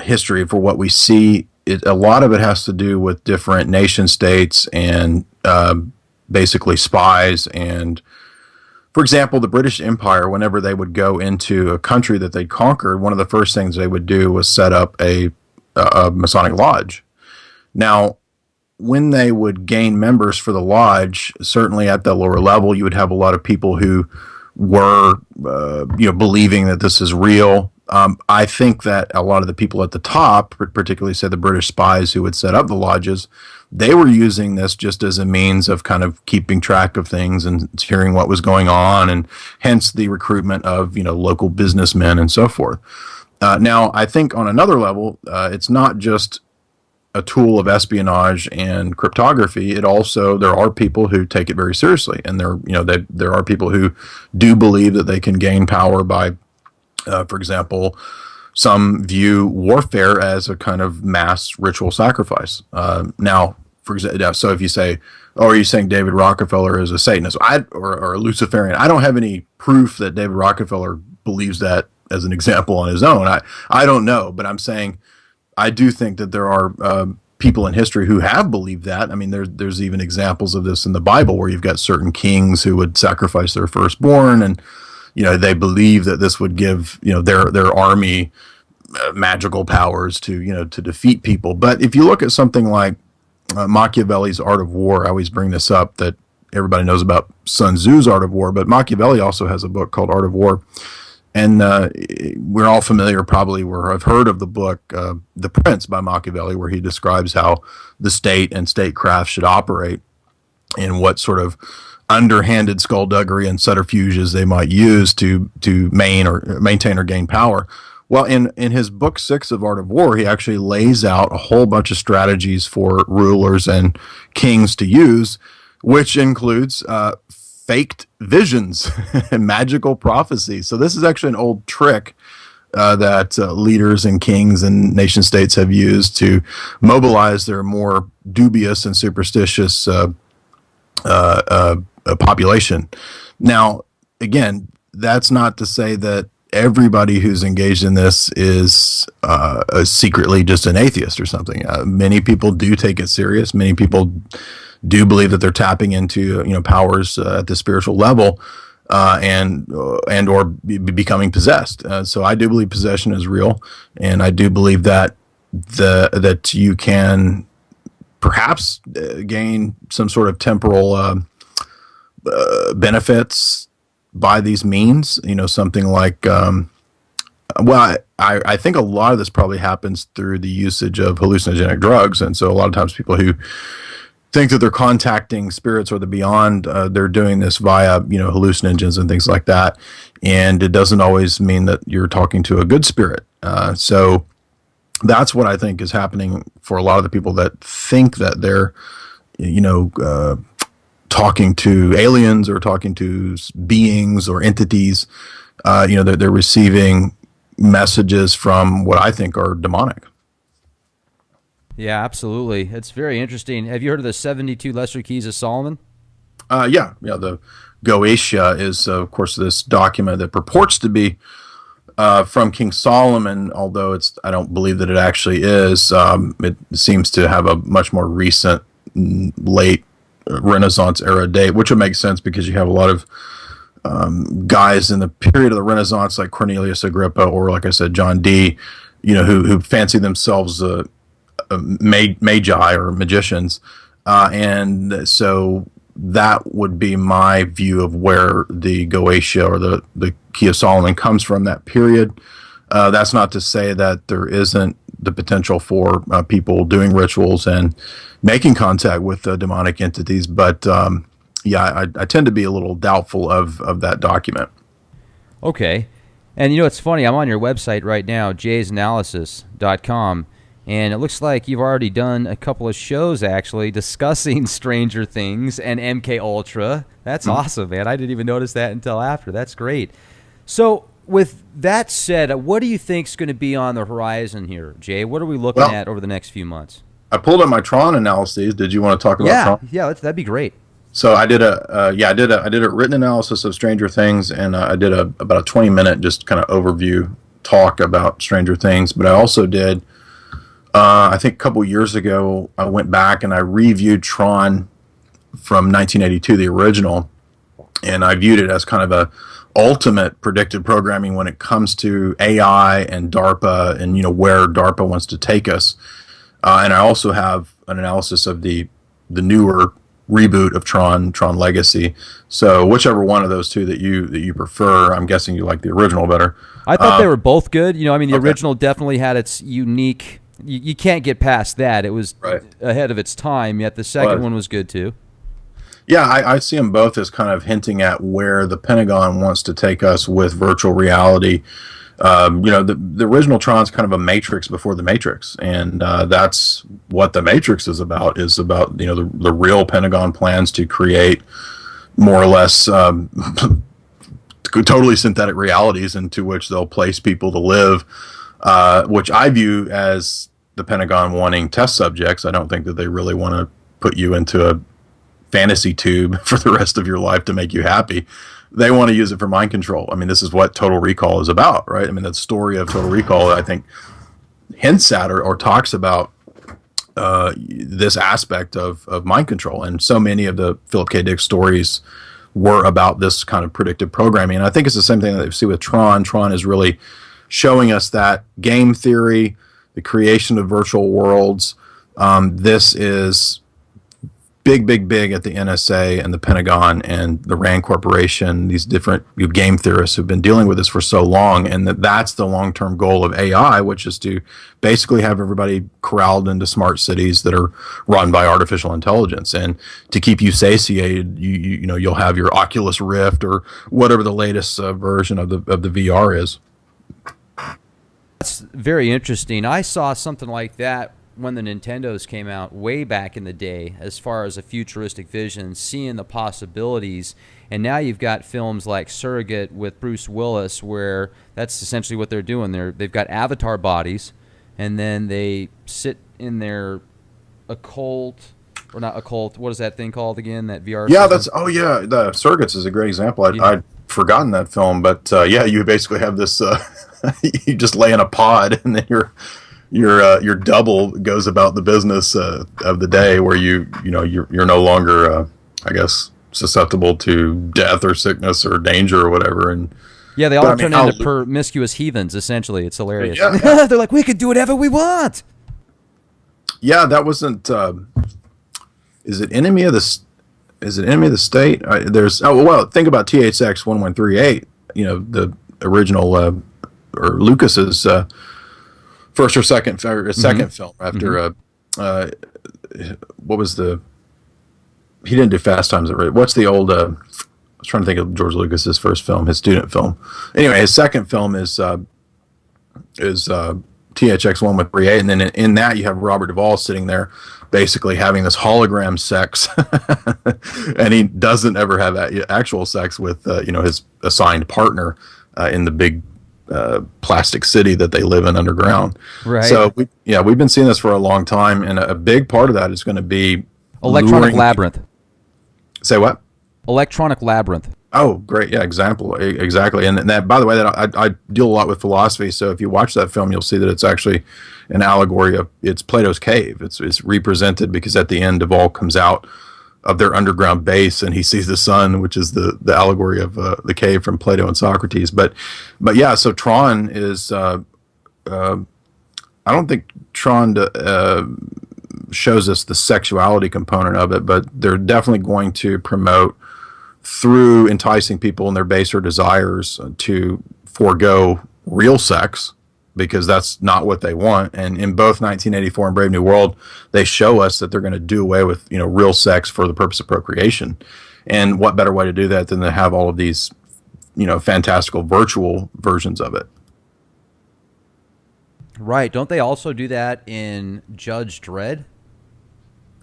history, for what we see, a lot of it has to do with different nation states and basically spies and for example, the British Empire, whenever they would go into a country that they'd conquered, one of the first things they would do was set up a Masonic lodge. Now, when they would gain members for the lodge, certainly at the lower level, you would have a lot of people who were, believing that this is real. I think that a lot of the people at the top, particularly say the British spies who would set up the lodges, they were using this just as a means of kind of keeping track of things and hearing what was going on, and hence the recruitment of, local businessmen and so forth. Now, I think on another level, it's not just a tool of espionage and cryptography. There are people who take it very seriously, and there are people who do believe that they can gain power by, for example, some view warfare as a kind of mass ritual sacrifice. Now, for example, so if you say, "Oh, are you saying David Rockefeller is a Satanist or a Luciferian?" I don't have any proof that David Rockefeller believes that as an example on his own. I don't know, but I'm saying I do think that there are people in history who have believed that. I mean, there's even examples of this in the Bible where you've got certain kings who would sacrifice their firstborn, and they believe that this would give their army magical powers to defeat people. But if you look at something like Machiavelli's Art of War, I always bring this up, that everybody knows about Sun Tzu's Art of War, but Machiavelli also has a book called Art of War. And we're all familiar, probably, or have heard of the book The Prince by Machiavelli, where he describes how the state and statecraft should operate and what sort of underhanded skullduggery and subterfuges they might use to maintain or gain power. Well, in his book 6 of Art of War, he actually lays out a whole bunch of strategies for rulers and kings to use, which includes faked visions and magical prophecy. So this is actually an old trick that leaders and kings and nation states have used to mobilize their more dubious and superstitious population. Now, again, that's not to say that everybody who's engaged in this is secretly just an atheist or something. Many people do take it serious. Many people do believe that they're tapping into powers at the spiritual level, and or becoming possessed. So I do believe possession is real, and I do believe that that you can perhaps gain some sort of temporal benefits by these means. Something like I think a lot of this probably happens through the usage of hallucinogenic drugs, and so a lot of times people who think that they're contacting spirits or the beyond, they're doing this via hallucinogens and things like that, and it doesn't always mean that you're talking to a good spirit. So that's what I think is happening for a lot of the people that think that they're talking to aliens or talking to beings or entities. They're receiving messages from what I think are demonic. Yeah, absolutely. It's very interesting. Have you heard of the 72 Lesser Keys of Solomon? Yeah. The Goetia is, of course, this document that purports to be from King Solomon, although I don't believe that it actually is. It seems to have a much more recent, late Renaissance era date, which would make sense because you have a lot of guys in the period of the Renaissance, like Cornelius Agrippa or, like I said, John Dee, who fancy themselves magi or magicians, and so that would be my view of where the Goetia or the Key of Solomon comes from, that period. That's not to say that there isn't the potential for people doing rituals and making contact with demonic entities, but I tend to be a little doubtful of that document. Okay. And it's funny, I'm on your website right now, jaysanalysis.com, and it looks like you've already done a couple of shows, actually, discussing Stranger Things and MK Ultra. That's awesome, man. I didn't even notice that until after. That's great. So with that said, what do you think is going to be on the horizon here, Jay? What are we looking at over the next few months? I pulled up my Tron analyses. Did you want to talk about Tron? Yeah, that'd be great. So I did a written analysis of Stranger Things, and I did about a 20-minute just kind of overview talk about Stranger Things. But I also did, I think a couple years ago, I went back and I reviewed Tron from 1982, the original, and I viewed it as kind of a ultimate predictive programming when it comes to AI and DARPA, and where DARPA wants to take us. And I also have an analysis of the newer reboot of Tron Legacy. So whichever one of those two that you prefer, I'm guessing you like the original better. I thought they were both good. I mean, the original definitely had its unique. You can't get past that. It was ahead of its time. Yet the second one was good too. Yeah, I see them both as kind of hinting at where the Pentagon wants to take us with virtual reality. The original Tron's kind of a Matrix before the Matrix, and that's what the Matrix is about. Is about the real Pentagon plans to create more or less totally synthetic realities into which they'll place people to live, which I view as the Pentagon wanting test subjects. I don't think that they really want to put you into a fantasy tube for the rest of your life to make you happy. They want to use it for mind control. I mean, this is what Total Recall is about, right? I mean, the story of Total Recall, I think, hints at or talks about this aspect of mind control. And so many of the Philip K. Dick stories were about this kind of predictive programming. And I think it's the same thing that we see with Tron. Tron is really showing us that game theory, the creation of virtual worlds. This is big at the NSA and the Pentagon and the RAND Corporation, these different game theorists who've been dealing with this for so long, and that's the long-term goal of AI, which is to basically have everybody corralled into smart cities that are run by artificial intelligence. And to keep you satiated, you'll have your Oculus Rift or whatever the latest version of the VR is. That's very interesting. I saw something like that when the Nintendos came out way back in the day, as far as a futuristic vision, seeing the possibilities. And now you've got films like Surrogate with Bruce Willis, where that's essentially what they're doing. They've got avatar bodies, and then they sit in their occult, or not occult, what is that thing called again, that VR system? The Surrogates is a great example. I'd forgotten that film, but you basically have this, you just lay in a pod, and then your double goes about the business of the day, where you're no longer I guess susceptible to death or sickness or danger or whatever. And yeah, they all turn into promiscuous heathens. Essentially, it's hilarious. Yeah. They're like, we could do whatever we want. Yeah, that wasn't. Is it Enemy of the State? Think about THX 1138. The original or Lucas's. First or second film after what was he didn't do Fast Times at Ridgemont. What's the old I was trying to think of George Lucas's first film, his student film. Anyway, his second film is THX 1138, and then in that you have Robert Duvall sitting there basically having this hologram sex, and he doesn't ever have actual sex with his assigned partner in the big plastic city that they live in underground. Right. So we've been seeing this for a long time, and a big part of that is going to be Electronic Labyrinth. Say what? Electronic Labyrinth. Oh, great! Yeah, exactly. And that, by the way, that I deal a lot with philosophy. So if you watch that film, you'll see that it's actually an allegory of Plato's cave. It's represented because at the end, Duvall comes out of their underground base, and he sees the sun, which is the allegory of the cave from Plato and Socrates. But yeah, so Tron is. I don't think Tron shows us the sexuality component of it, but they're definitely going to promote, through enticing people in their baser desires, to forego real sex, because that's not what they want. And in both 1984 and Brave New World, they show us that they're going to do away with real sex for the purpose of procreation. And what better way to do that than to have all of these fantastical virtual versions of it? Right. Don't they also do that in Judge Dredd?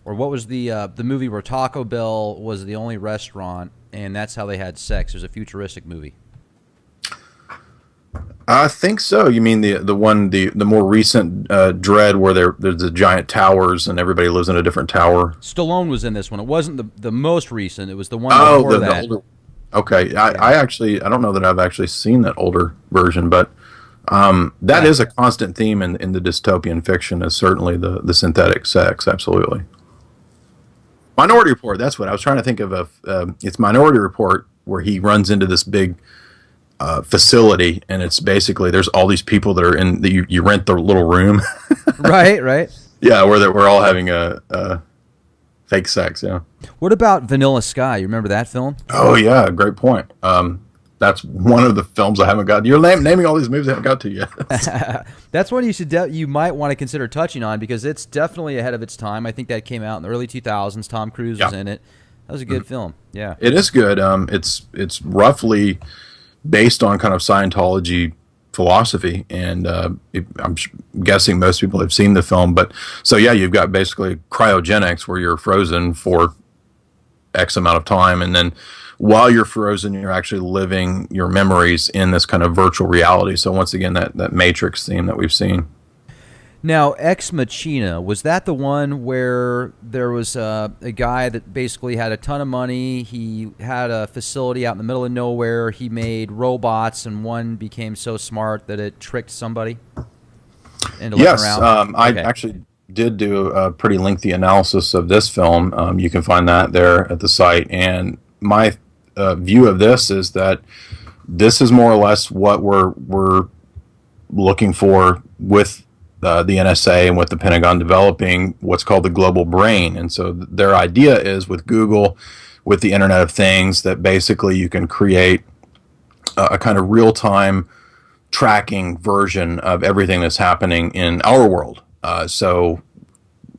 Or what was the movie where Taco Bell was the only restaurant, and that's how they had sex? It was a futuristic movie. I think so. You mean the more recent Dredd, where there's the giant towers and everybody lives in a different tower? Stallone was in this one. It wasn't the most recent. It was the one before that. The older. Okay, I don't know that I've actually seen that older version, but that is a constant theme in the dystopian fiction. Is certainly the synthetic sex. Absolutely. Minority Report. That's what I was trying to think of. It's Minority Report where he runs into this big facility, and it's basically there's all these people that are in you rent the little room. Right. Yeah, where we're all having a fake sex. Yeah. What about Vanilla Sky? You remember that film? Oh yeah, great point. That's one of the films I haven't got. You're naming all these movies I haven't got to yet. That's one you might want to consider touching on, because it's definitely ahead of its time. I think that came out in the early 2000s. Tom Cruise was in it. That was a good film. Yeah, it is good. It's roughly based on kind of Scientology philosophy, and I'm guessing most people have seen the film. But so yeah, you've got basically cryogenics, where you're frozen for X amount of time, and then while you're frozen, you're actually living your memories in this kind of virtual reality. So once again, that Matrix theme that we've seen. Now, Ex Machina, was that the one where there was a guy that basically had a ton of money? He had a facility out in the middle of nowhere. He made robots, and one became so smart that it tricked somebody into yes, around? I actually did do a pretty lengthy analysis of this film. You can find that there at the site. And my view of this is that this is more or less what we're looking for with the NSA and with the Pentagon developing what's called the global brain. And so their idea is with Google, with the Internet of Things, that basically you can create a kind of real-time tracking version of everything that's happening in our world. So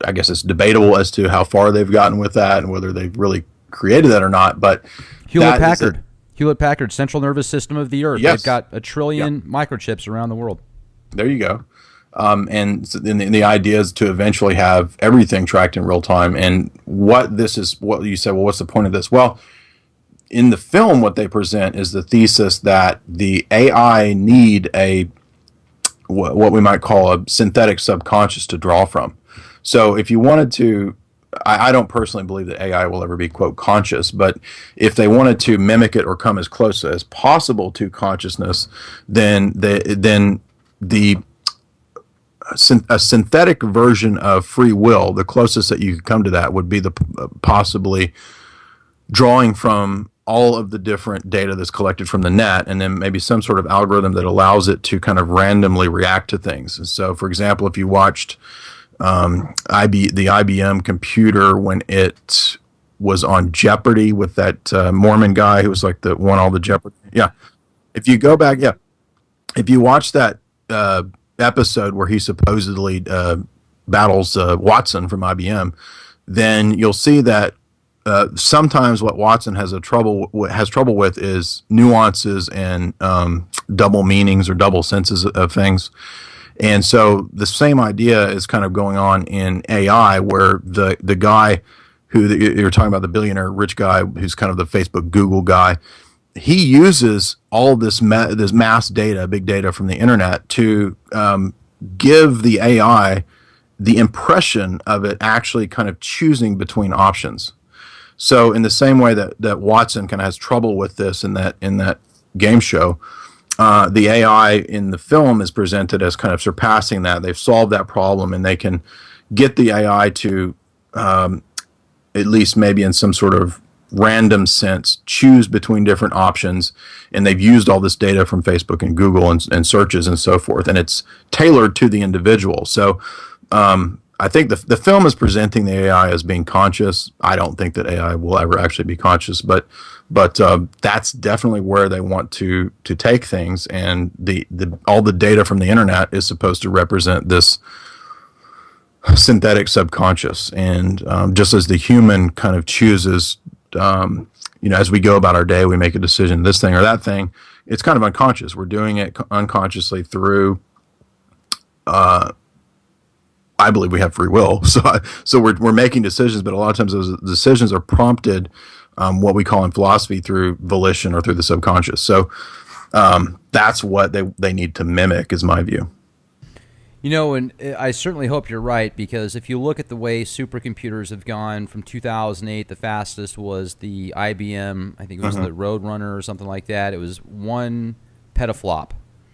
I guess it's debatable as to how far they've gotten with that and whether they've really created that or not. But Hewlett-Packard, central nervous system of the Earth. Yes. They've got 1 trillion microchips around the world. There you go. And the idea is to eventually have everything tracked in real time. And what you said, well, what's the point of this? Well, in the film, what they present is the thesis that the AI need what we might call a synthetic subconscious to draw from. So if you wanted to, I don't personally believe that AI will ever be, quote, conscious, but if they wanted to mimic it or come as close as possible to consciousness, then a synthetic version of free will, the closest that you could come to that would be the possibly drawing from all of the different data that's collected from the net, and then maybe some sort of algorithm that allows it to kind of randomly react to things. And so, for example, if you watched the IBM computer when it was on Jeopardy with that Mormon guy who was like won all the Jeopardy. Yeah. If you go back, if you watch that episode where he supposedly battles Watson from IBM, then you'll see that sometimes what Watson has trouble with is nuances and double meanings or double senses of things. And so the same idea is kind of going on in AI, where the guy who you're talking about, the billionaire rich guy who's kind of the Facebook Google guy, he uses all this mass data, big data from the internet to give the AI the impression of it actually kind of choosing between options. So in the same way that Watson kind of has trouble with this in that game show, the AI in the film is presented as kind of surpassing that. They've solved that problem, and they can get the AI to, at least maybe in some sort of random sense, choose between different options. And they've used all this data from Facebook and Google and searches and so forth, and it's tailored to the individual. So I think the film is presenting the AI as being conscious. I don't think that AI will ever actually be conscious, but that's definitely where they want to take things. And all the data from the internet is supposed to represent this synthetic subconscious. And just as the human kind of chooses, as we go about our day, we make a decision, this thing or that thing. It's kind of unconscious. We're doing it unconsciously through. I believe we have free will, so we're making decisions, but a lot of times those decisions are prompted, what we call in philosophy, through volition or through the subconscious. So that's what they need to mimic, is my view. And I certainly hope you're right, because if you look at the way supercomputers have gone from 2008, the fastest was the IBM, I think it was the Roadrunner or something like that. It was 1 petaflop,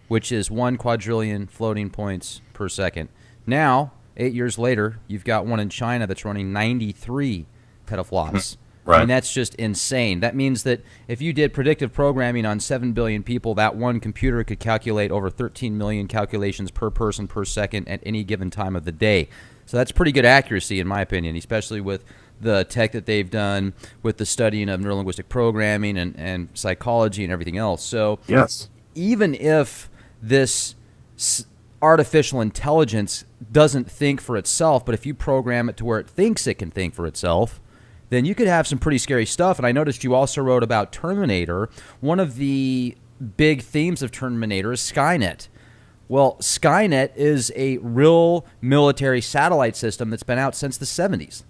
which is 1 quadrillion floating points per second. Now, 8 years later, you've got one in China that's running 93 petaflops I mean, that's just insane. That means that if you did predictive programming on 7 billion people, that one computer could calculate over 13 million calculations per person per second at any given time of the day. So that's pretty good accuracy, in my opinion, especially with the tech that they've done with the studying of neurolinguistic programming and psychology and everything else. So yes, even if this artificial intelligence doesn't think for itself, but if you program it to where it thinks it can think for itself, then you could have some pretty scary stuff. And I noticed you also wrote about Terminator. One of the big themes of Terminator is Skynet. Well, Skynet is a real military satellite system that's been out since the 70s.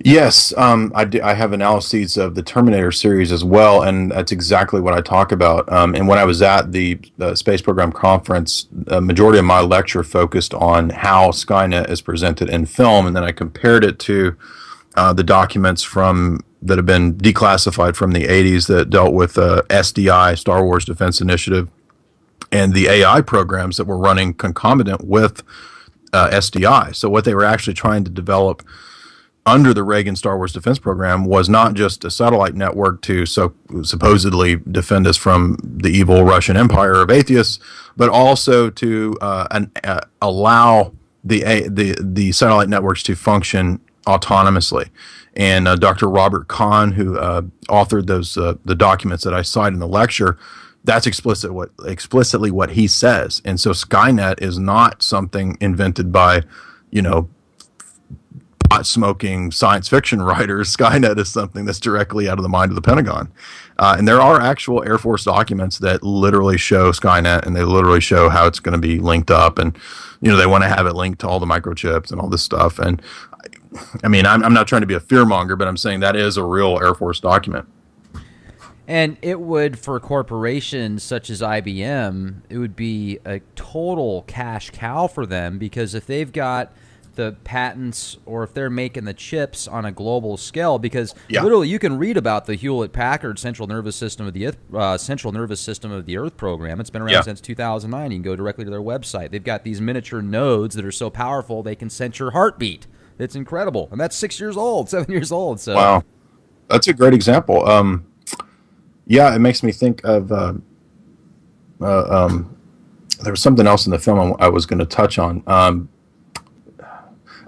Yes, I have analyses of the Terminator series as well, and that's exactly what I talk about. And when I was at the Space Program Conference, a majority of my lecture focused on how Skynet is presented in film, and then I compared it to the documents that have been declassified from the 80s that dealt with SDI, Star Wars Defense Initiative, and the AI programs that were running concomitant with SDI. So what they were actually trying to develop under the Reagan Star Wars Defense Program was not just a satellite network to supposedly defend us from the evil Russian Empire of atheists, but also to allow the satellite networks to function autonomously. And Dr. Robert Kahn, who authored the documents that I cite in the lecture, that's explicitly what he says. And so Skynet is not something invented by, pot-smoking science fiction writers. Skynet is something that's directly out of the mind of the Pentagon. And there are actual Air Force documents that literally show Skynet, and they literally show how it's going to be linked up. And, they want to have it linked to all the microchips and all this stuff. And, I mean, I'm not trying to be a fearmonger, but I'm saying that is a real Air Force document. And it would, for corporations such as IBM, it would be a total cash cow for them, because if they've got the patents, or if they're making the chips on a global scale, because literally you can read about the Hewlett-Packard Central Nervous System of the Earth program. It's been around since 2009. You can go directly to their website. They've got these miniature nodes that are so powerful they can sense your heartbeat. It's incredible, and that's 7 years old. So wow, that's a great example. It makes me think of there was something else in the film I was going to touch on.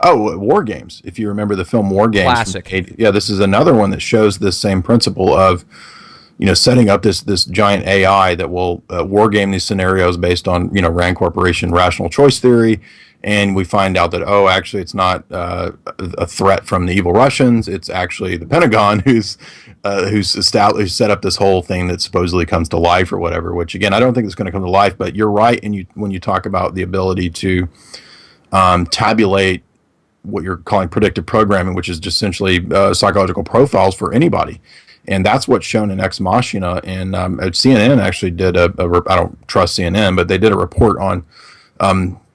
War Games. If you remember the film War Games. Classic. This is another one that shows this same principle of, setting up this giant AI that will war game these scenarios based on, Rand Corporation rational choice theory. And we find out that, actually it's not a threat from the evil Russians. It's actually the Pentagon who's set up this whole thing that supposedly comes to life or whatever, which, again, I don't think it's going to come to life. But you're right, and when you talk about the ability to tabulate what you're calling predictive programming, which is just essentially psychological profiles for anybody. And that's what's shown in Ex Machina. And CNN actually did I don't trust CNN, but they did a report on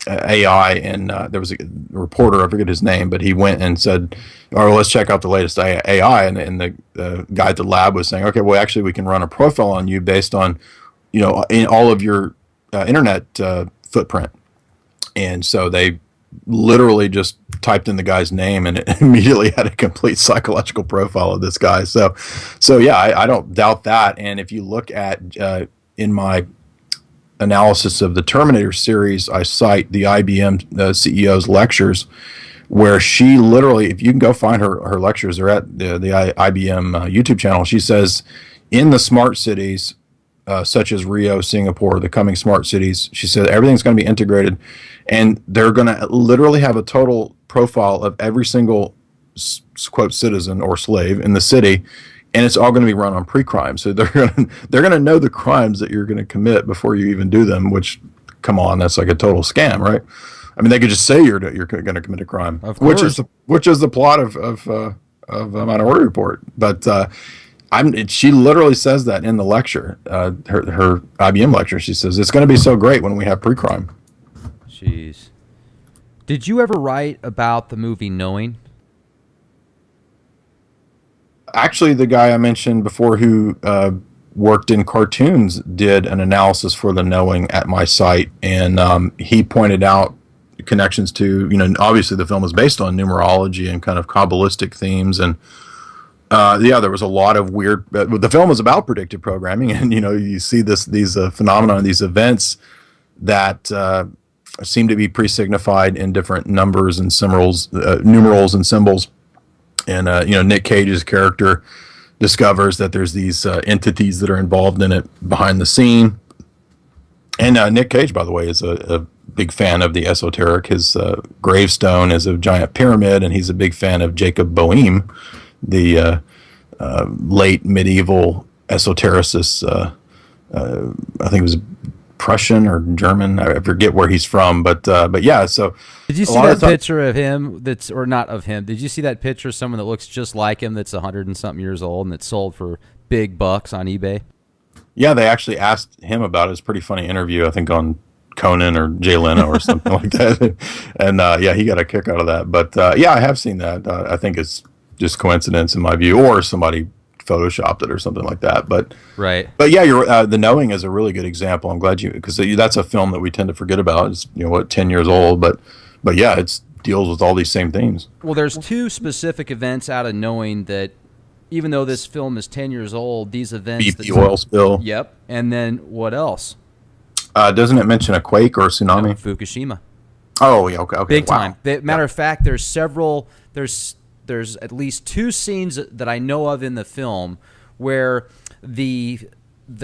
AI, and there was a reporter, I forget his name, but he went and said, let's check out the latest AI. And the guy at the lab was saying, okay, well, actually we can run a profile on you based on, in all of your internet footprint. And so they literally just typed in the guy's name, and it immediately had a complete psychological profile of this guy. So I don't doubt that. And if you look at in my analysis of the Terminator series, I cite the IBM CEO's lectures, where she literally, if you can go find her lectures, they're at the IBM YouTube channel. She says, in the smart cities, such as Rio, Singapore, the coming smart cities, she said everything's going to be integrated, and they're going to literally have a total profile of every single, quote, citizen or slave in the city, and it's all going to be run on pre-crime. So they're going to know the crimes that you're going to commit before you even do them, which, come on, that's like a total scam, right? I mean, they could just say you're going to commit a crime, which is the plot of Minority Report. But she literally says that in the lecture, her IBM lecture. She says it's going to be so great when we have pre-crime. Jeez. Did you ever write about the movie Knowing? Actually, the guy I mentioned before who worked in cartoons did an analysis for the Knowing at my site, and he pointed out connections to, obviously the film is based on numerology and kind of Kabbalistic themes, and there was a lot of weird. The film is about predictive programming, and you see these phenomena, these events that seem to be pre-signified in different numbers and symbols, numerals and symbols. And Nick Cage's character discovers that there's these entities that are involved in it behind the scene. And Nick Cage, by the way, is a big fan of the esoteric. His gravestone is a giant pyramid, and he's a big fan of Jacob Boehm, the late medieval esotericist. I think it was Prussian or German. I forget where he's from, but yeah. So did you see that picture of him? Or not of him? Did you see that picture of someone that looks just like him? That's 100 and something years old and that's sold for big bucks on eBay. Yeah, they actually asked him about it. It's a pretty funny interview, I think, on Conan or Jay Leno or something like that. And he got a kick out of that. But I have seen that. I think it's just coincidence in my view, or somebody photoshopped it or something like that. But right. But yeah, you're The Knowing is a really good example. I'm glad because that's a film that we tend to forget about. It's 10 years old, but yeah, it deals with all these same themes. Well, there's two specific events out of Knowing that, even though this film is 10 years old, these events... The oil spill. Yep. And then what else? Doesn't it mention a quake or a tsunami? No, Fukushima. Oh, yeah, okay. Big time. Matter of fact, there's at least two scenes that I know of in the film where the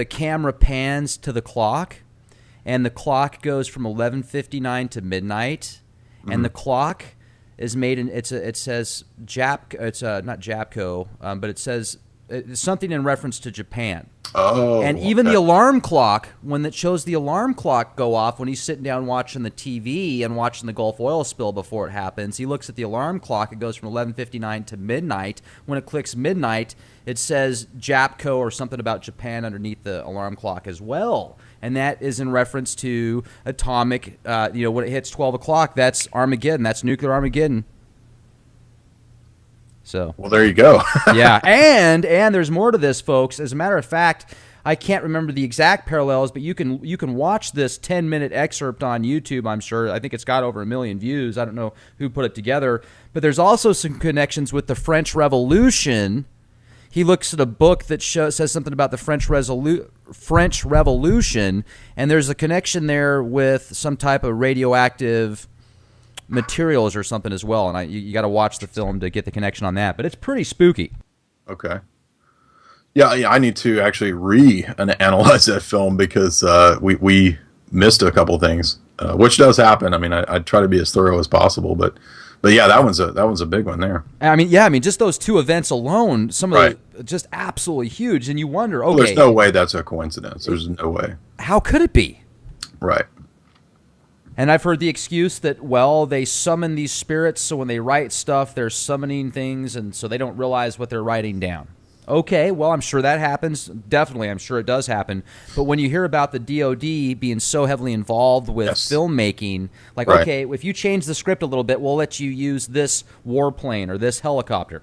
camera pans to the clock, and the clock goes from 11:59 to midnight, and the clock is made in it says not Japco, but it says it's something in reference to Japan. Oh, and even the alarm clock, when it shows the alarm clock go off when he's sitting down watching the TV and watching the Gulf oil spill before it happens, he looks at the alarm clock. It goes from 11:59 to midnight. When it clicks midnight, it says Japco or something about Japan underneath the alarm clock as well. And that is in reference to atomic, when it hits 12 o'clock, that's Armageddon. That's nuclear Armageddon. So, well, there you go. Yeah, and there's more to this, folks. As a matter of fact, I can't remember the exact parallels, but you can watch this 10-minute excerpt on YouTube, I'm sure. I think it's got over 1 million views. I don't know who put it together. But there's also some connections with the French Revolution. He looks at a book that says something about the French Revolution, and there's a connection there with some type of radioactive materials or something as well. And you got to watch the film to get the connection on that. But it's pretty spooky. Okay. Yeah, I need to actually reanalyze that film because we missed a couple things, which does happen. I mean, I try to be as thorough as possible, but yeah, that one's a big one there. I mean, just those two events alone, some of the just absolutely huge, and you wonder, okay, there's no way that's a coincidence. There's no way. How could it be? Right. And I've heard the excuse that, well, they summon these spirits, so when they write stuff, they're summoning things, and so they don't realize what they're writing down. Okay, well, I'm sure that happens. Definitely, I'm sure it does happen. But when you hear about the DOD being so heavily involved with filmmaking, like, okay, if you change the script a little bit, we'll let you use this warplane or this helicopter.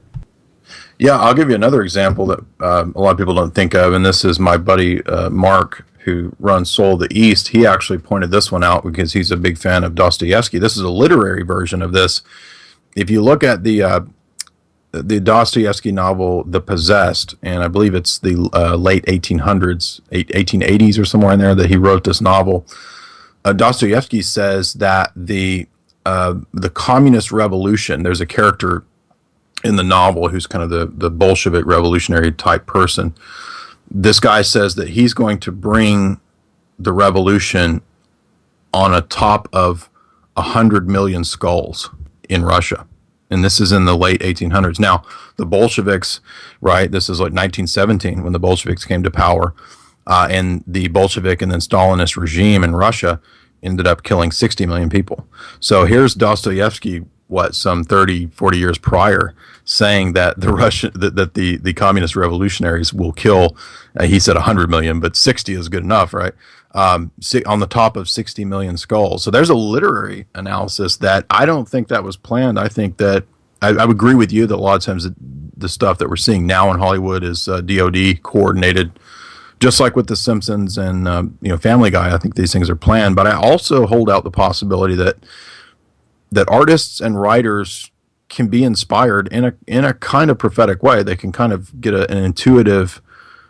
Yeah, I'll give you another example that a lot of people don't think of, and this is my buddy Mark, who runs Soul of the East. He actually pointed this one out because he's a big fan of Dostoevsky. This is a literary version of this. If you look at the Dostoevsky novel The Possessed, and I believe it's the late 1800s, 1880s or somewhere in there that he wrote this novel, Dostoevsky says that the communist revolution, there's a character in the novel who's kind of the Bolshevik revolutionary type person. This guy says that he's going to bring the revolution on a top of 100 million skulls in Russia. And this is in the late 1800s. Now, the Bolsheviks, right, this is like 1917 when the Bolsheviks came to power, and the Bolshevik and then Stalinist regime in Russia ended up killing 60 million people. So here's Dostoevsky, some 30, 40 years prior, saying that the communist revolutionaries will kill, he said 100 million, but 60 is good enough, right? On the top of 60 million skulls. So there's a literary analysis that I don't think that was planned. I think that I would agree with you that a lot of times the stuff that we're seeing now in Hollywood is DOD coordinated, just like with The Simpsons and Family Guy. I think these things are planned, but I also hold out the possibility that that artists and writers can be inspired in a kind of prophetic way. They can kind of get an intuitive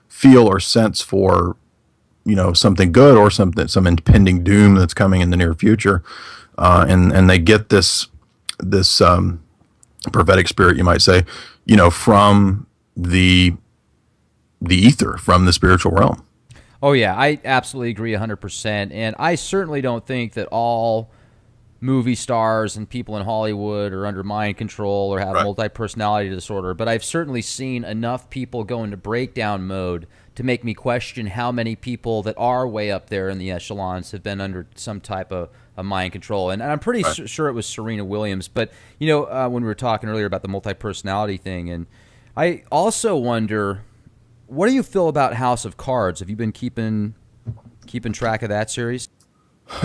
feel or sense for, something good or some impending doom that's coming in the near future, and they get this prophetic spirit, you might say, from the ether, from the spiritual realm. Oh yeah, I absolutely agree 100%, and I certainly don't think that all movie stars and people in Hollywood are under mind control or have multi-personality disorder, but I've certainly seen enough people go into breakdown mode to make me question how many people that are way up there in the echelons have been under some type of mind control. And I'm pretty sure it was Serena Williams, but when we were talking earlier about the multi-personality thing, and I also wonder, what do you feel about House of Cards? Have you been keeping track of that series?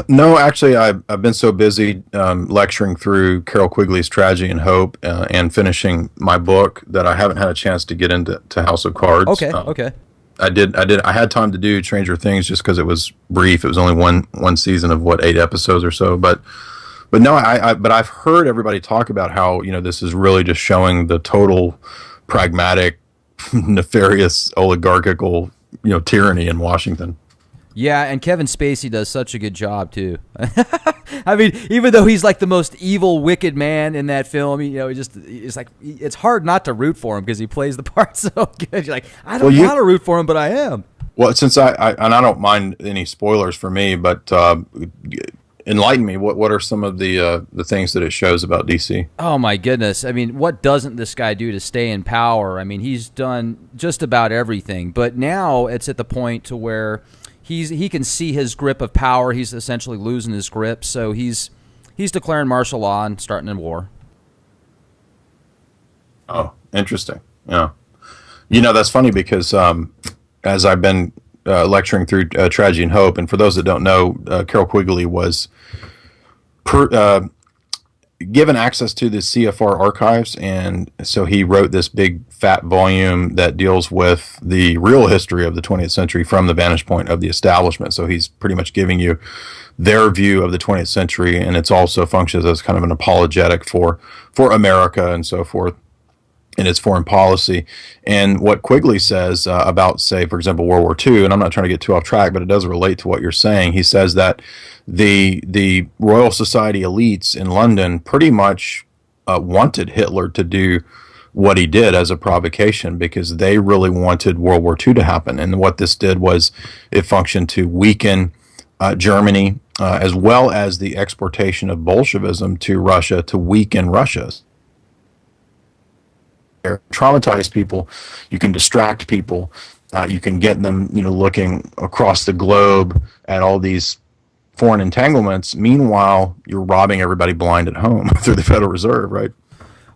No, actually, I've been so busy lecturing through Carol Quigley's Tragedy and Hope and finishing my book that I haven't had a chance to get into House of Cards. Okay. I had time to do Stranger Things just because it was brief. It was only one season of 8 episodes or so. But no, but I've heard everybody talk about how this is really just showing the total pragmatic, nefarious, oligarchical tyranny in Washington. Yeah, and Kevin Spacey does such a good job too. I mean, even though he's like the most evil, wicked man in that film, it's like it's hard not to root for him because he plays the part so good. You're like, I don't want to root for him, but I am. Well, since I don't mind any spoilers for me, but enlighten me. What are some of the things that it shows about DC? Oh my goodness! I mean, what doesn't this guy do to stay in power? I mean, he's done just about everything, but now it's at the point to where he can see his grip of power. He's essentially losing his grip, so he's declaring martial law and starting a war. Oh, interesting. Yeah, that's funny because as I've been lecturing through Tragedy and Hope, and for those that don't know, Carol Quigley was given access to the CFR archives, and so he wrote this big fat volume that deals with the real history of the 20th century from the vantage point of the establishment. So he's pretty much giving you their view of the 20th century, and it's also functions as kind of an apologetic for America and so forth in its foreign policy. And what Quigley says about, say, for example, World War II, and I'm not trying to get too off track, but it does relate to what you're saying. He says that the Royal Society elites in London pretty much wanted Hitler to do what he did as a provocation because they really wanted World War II to happen. And what this did was it functioned to weaken Germany as well as the exportation of Bolshevism to Russia to weaken Russia. Traumatize people, you can distract people, you can get them looking across the globe at all these foreign entanglements. Meanwhile, you're robbing everybody blind at home through the Federal Reserve, right?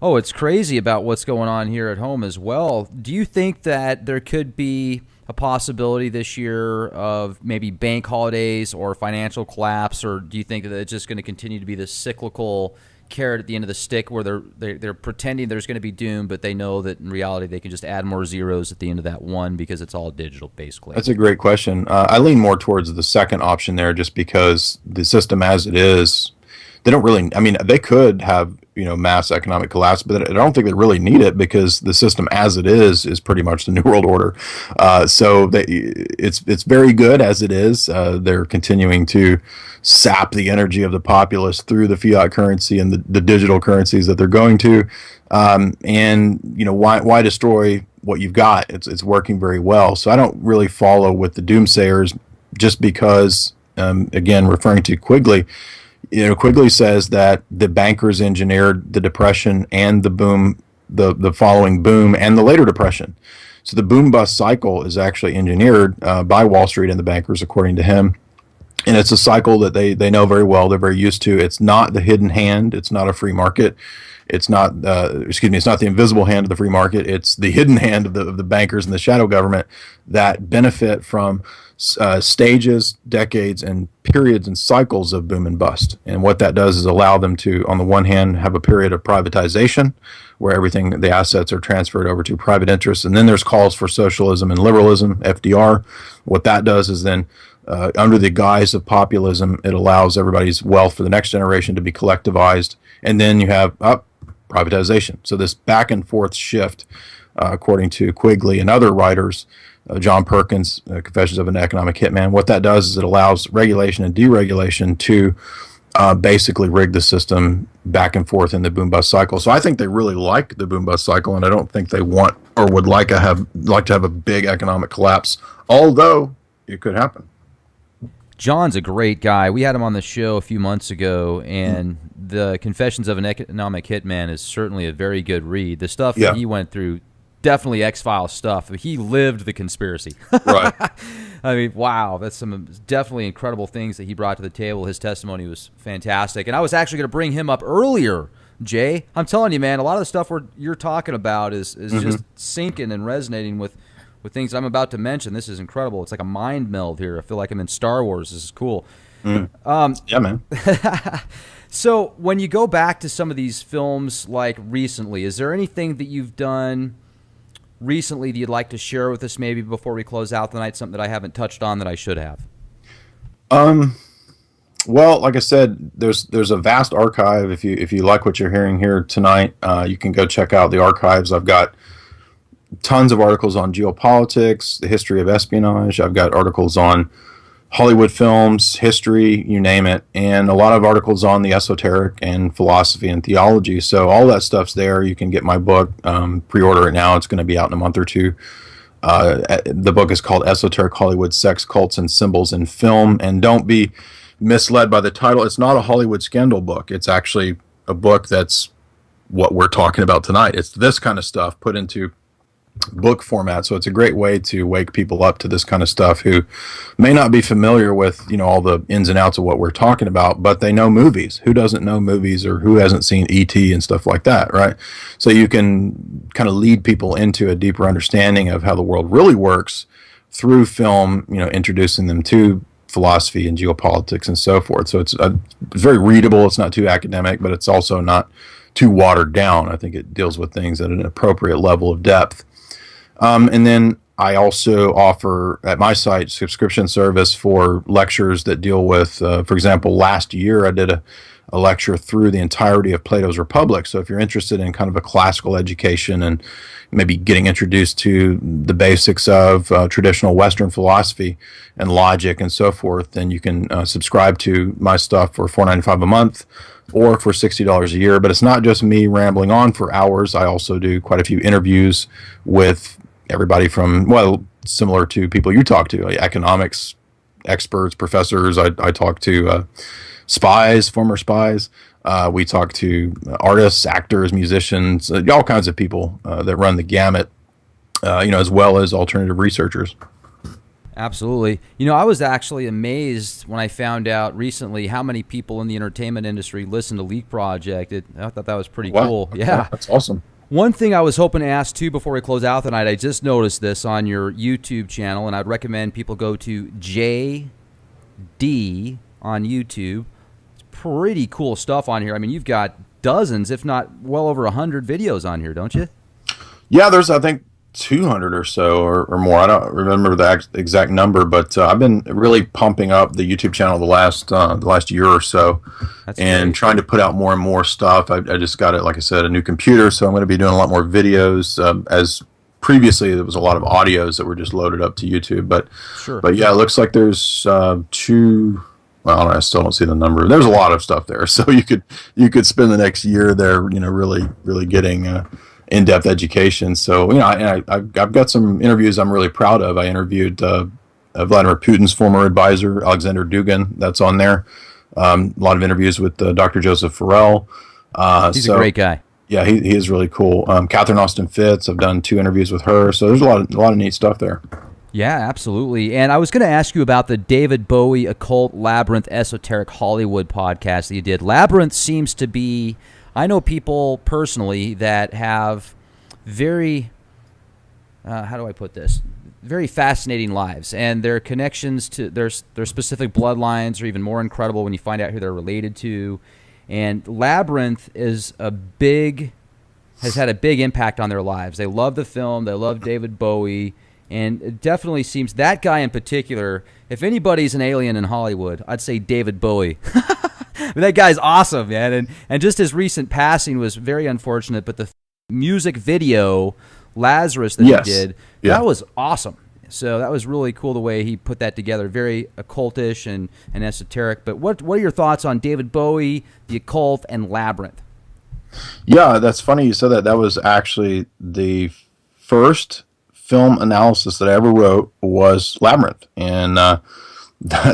Oh, it's crazy about what's going on here at home as well. Do you think that there could be a possibility this year of maybe bank holidays or financial collapse, or do you think that it's just going to continue to be this cyclical carrot at the end of the stick where they're pretending there's going to be doom, but they know that in reality they can just add more zeros at the end of that one because it's all digital, basically? That's a great question. I lean more towards the second option there just because the system as it is, they don't really, I mean, they could have, mass economic collapse, but I don't think they really need it because the system as it is pretty much the New World Order. So it's very good as it is. They're continuing to sap the energy of the populace through the fiat currency and the digital currencies that they're going to. And why destroy what you've got? It's working very well. So I don't really follow with the doomsayers just because, again, referring to Quigley, Quigley says that the bankers engineered the Depression and the boom, the following boom and the later Depression. So the boom bust cycle is actually engineered by Wall Street and the bankers, according to him. And it's a cycle that they know very well. They're very used to. It's not the hidden hand. It's not a free market. It's not, it's not the invisible hand of the free market. It's the hidden hand of the bankers and the shadow government that benefit from stages, decades, and periods and cycles of boom and bust. And what that does is allow them to, on the one hand, have a period of privatization where everything, the assets are transferred over to private interests. And then there's calls for socialism and liberalism, FDR. What that does is then under the guise of populism, it allows everybody's wealth for the next generation to be collectivized. And then you have privatization. So this back and forth shift, according to Quigley and other writers, John Perkins, Confessions of an Economic Hitman, what that does is it allows regulation and deregulation to basically rig the system back and forth in the boom-bust cycle. So I think they really like the boom-bust cycle, and I don't think they want or would like to have a big economic collapse, although it could happen. John's a great guy. We had him on the show a few months ago, and the Confessions of an Economic Hitman is certainly a very good read. The stuff that he went through, definitely X-Files stuff. He lived the conspiracy. Right. I mean, wow, that's some definitely incredible things that he brought to the table. His testimony was fantastic. And I was actually going to bring him up earlier, Jay. I'm telling you, man, a lot of the stuff you're talking about is just sinking and resonating with things I'm about to mention. This is incredible. It's like a mind meld here. I feel like I'm in Star Wars. This is cool. Yeah, man. So when you go back to some of these films like recently, is there anything that you've done recently that you'd like to share with us maybe before we close out the night, something that I haven't touched on that I should have? Well, like I said, there's a vast archive. If you like what you're hearing here tonight, you can go check out the archives. I've got tons of articles on geopolitics, the history of espionage. I've got articles on Hollywood films, history, you name it, and a lot of articles on the esoteric and philosophy and theology. So all that stuff's there. You can get my book, pre-order it now. It's going to be out in a month or two. The book is called Esoteric Hollywood Sex, Cults, and Symbols in Film. And don't be misled by the title. It's not a Hollywood scandal book. It's actually a book that's what we're talking about tonight. It's this kind of stuff put into book format. So it's a great way to wake people up to this kind of stuff who may not be familiar with, all the ins and outs of what we're talking about, but they know movies. Who doesn't know movies, or who hasn't seen E.T. and stuff like that, right? So you can kind of lead people into a deeper understanding of how the world really works through film, introducing them to philosophy and geopolitics and so forth. So it's very readable. It's not too academic, but it's also not too watered down. I think it deals with things at an appropriate level of depth. And then I also offer at my site subscription service for lectures that deal with, for example, last year I did a lecture through the entirety of Plato's Republic. So if you're interested in kind of a classical education and maybe getting introduced to the basics of traditional Western philosophy and logic and so forth, then you can subscribe to my stuff for $4.95 a month or for $60 a year. But it's not just me rambling on for hours. I also do quite a few interviews with everybody from, similar to people you talk to, like economics experts, professors. I talk to spies, former spies. We talk to artists, actors, musicians, all kinds of people that run the gamut, as well as alternative researchers. Absolutely. I was actually amazed when I found out recently how many people in the entertainment industry listen to Leak Project. I thought that was pretty cool. Yeah, that's awesome. One thing I was hoping to ask, too, before we close out tonight, I just noticed this on your YouTube channel, and I'd recommend people go to JD on YouTube. It's pretty cool stuff on here. I mean, you've got dozens, if not well over 100 videos on here, don't you? Yeah, there's, I think, 200 or so or more. I don't remember the exact number, but I've been really pumping up the YouTube channel the last year or so. That's and great. Trying to put out more and more stuff. I just got like I said, a new computer, so I'm going to be doing a lot more videos. As previously, there was a lot of audios that were just loaded up to YouTube, but yeah, it looks like there's two. Well, I don't know, I still don't see the number. There's a lot of stuff there, so you could spend the next year there, really getting in-depth education. So, I've got some interviews I'm really proud of. I interviewed Vladimir Putin's former advisor, Alexander Dugin. That's on there. A lot of interviews with Dr. Joseph Farrell. He's a great guy. Yeah, he is really cool. Catherine Austin Fitts, I've done 2 interviews with her. So there's a lot of neat stuff there. Yeah, absolutely. And I was going to ask you about the David Bowie Occult, Labyrinth, Esoteric Hollywood podcast that you did. Labyrinth seems to be, I know people personally that have very, how do I put this? Very fascinating lives, and their connections to their specific bloodlines are even more incredible when you find out who they're related to. And Labyrinth has had a big impact on their lives. They love the film. They love David Bowie. And it definitely seems that guy in particular, if anybody's an alien in Hollywood, I'd say David Bowie. That guy's awesome, man. And just his recent passing was very unfortunate, but the music video, Lazarus, that he did, that was awesome. So that was really cool the way he put that together. Very occultish and esoteric. But what are your thoughts on David Bowie, the Occult, and Labyrinth? Yeah, that's funny you said that. That was actually the first film analysis that I ever wrote was Labyrinth. And that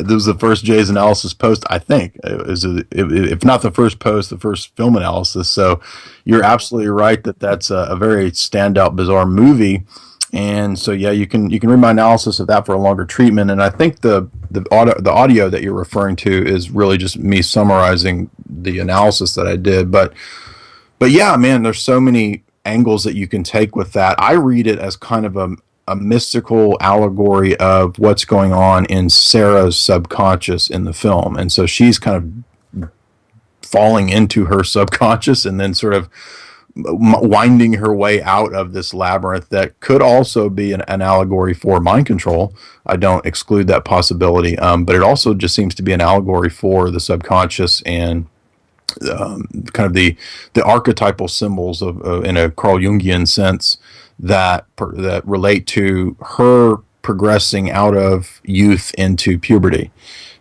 was the first Jay's analysis post, I think. If not the first post, the first film analysis. So you're absolutely right that that's a very standout, bizarre movie. And so, yeah, you can read my analysis of that for a longer treatment. And I think the audio that you're referring to is really just me summarizing the analysis that I did. But yeah, man, there's so many angles that you can take with that. I read it as kind of a mystical allegory of what's going on in Sarah's subconscious in the film. And so she's kind of falling into her subconscious and then sort of winding her way out of this labyrinth that could also be an allegory for mind control. I don't exclude that possibility, but it also just seems to be an allegory for the subconscious and kind of the archetypal symbols of in a Carl Jungian sense that relate to her progressing out of youth into puberty.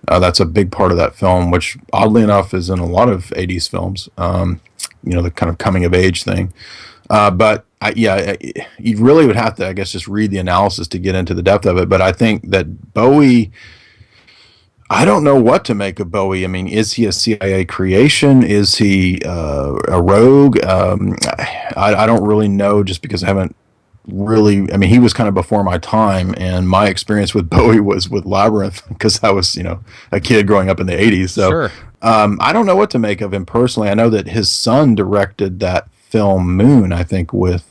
That's a big part of that film, which oddly enough is in a lot of 80s films, the kind of coming of age thing. But you really would have to, I guess, just read the analysis to get into the depth of it. But I think that Bowie, I don't know what to make of Bowie. I mean, is he a CIA creation? Is he a rogue? I don't really know, just because I haven't really, I mean, he was kind of before my time, and my experience with Bowie was with Labyrinth, because I was, a kid growing up in the 80s. So sure. I don't know what to make of him personally. I know that his son directed that film Moon, I think, with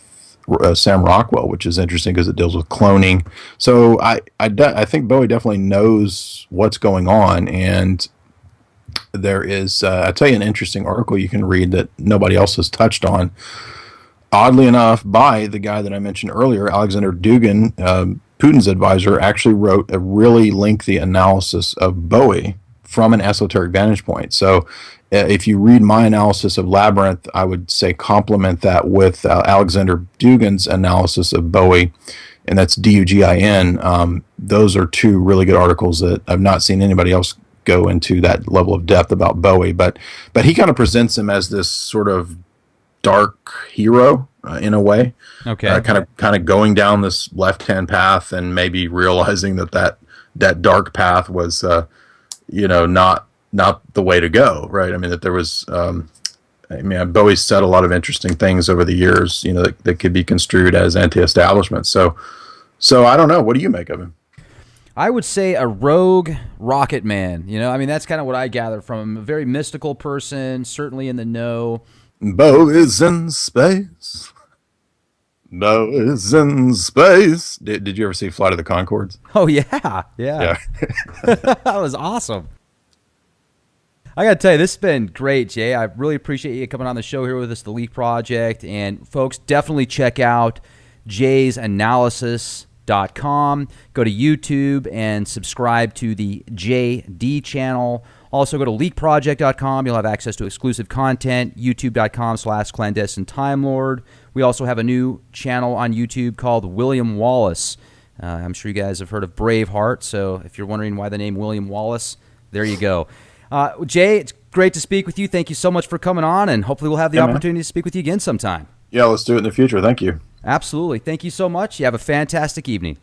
Sam Rockwell, which is interesting because it deals with cloning. So I think Bowie definitely knows what's going on. And there is, I'll tell you an interesting article you can read that nobody else has touched on. Oddly enough, by the guy that I mentioned earlier, Alexander Dugin, Putin's advisor, actually wrote a really lengthy analysis of Bowie from an esoteric vantage point. So if you read my analysis of Labyrinth, I would say complement that with Alexander Dugin's analysis of Bowie, and that's Dugin. Those are two really good articles that I've not seen anybody else go into that level of depth about Bowie. But he kind of presents him as this sort of dark hero in a way. Okay. Kind of going down this left-hand path and maybe realizing that dark path was not the way to go, right? I mean, that there was Bowie said a lot of interesting things over the years, that could be construed as anti-establishment. So I don't know. What do you make of him? I would say a rogue rocket man. That's kind of what I gather from him. A very mystical person, certainly in the know. Bowie's in space. Bowie's in space. Did you ever see Flight of the Conchords? Oh, yeah. That was awesome. I got to tell you, this has been great, Jay. I really appreciate you coming on the show here with us, The Leak Project. And, folks, definitely check out jaysanalysis.com. Go to YouTube and subscribe to the JD channel. Also, go to leakproject.com. You'll have access to exclusive content, youtube.com/clandestine Time Lord. We also have a new channel on YouTube called William Wallace. I'm sure you guys have heard of Braveheart, so if you're wondering why the name William Wallace, there you go. Jay, it's great to speak with you. Thank you so much for coming on, and hopefully we'll have the opportunity to speak with you again sometime. Yeah, let's do it in the future. Thank you. Absolutely. Thank you so much. You have a fantastic evening.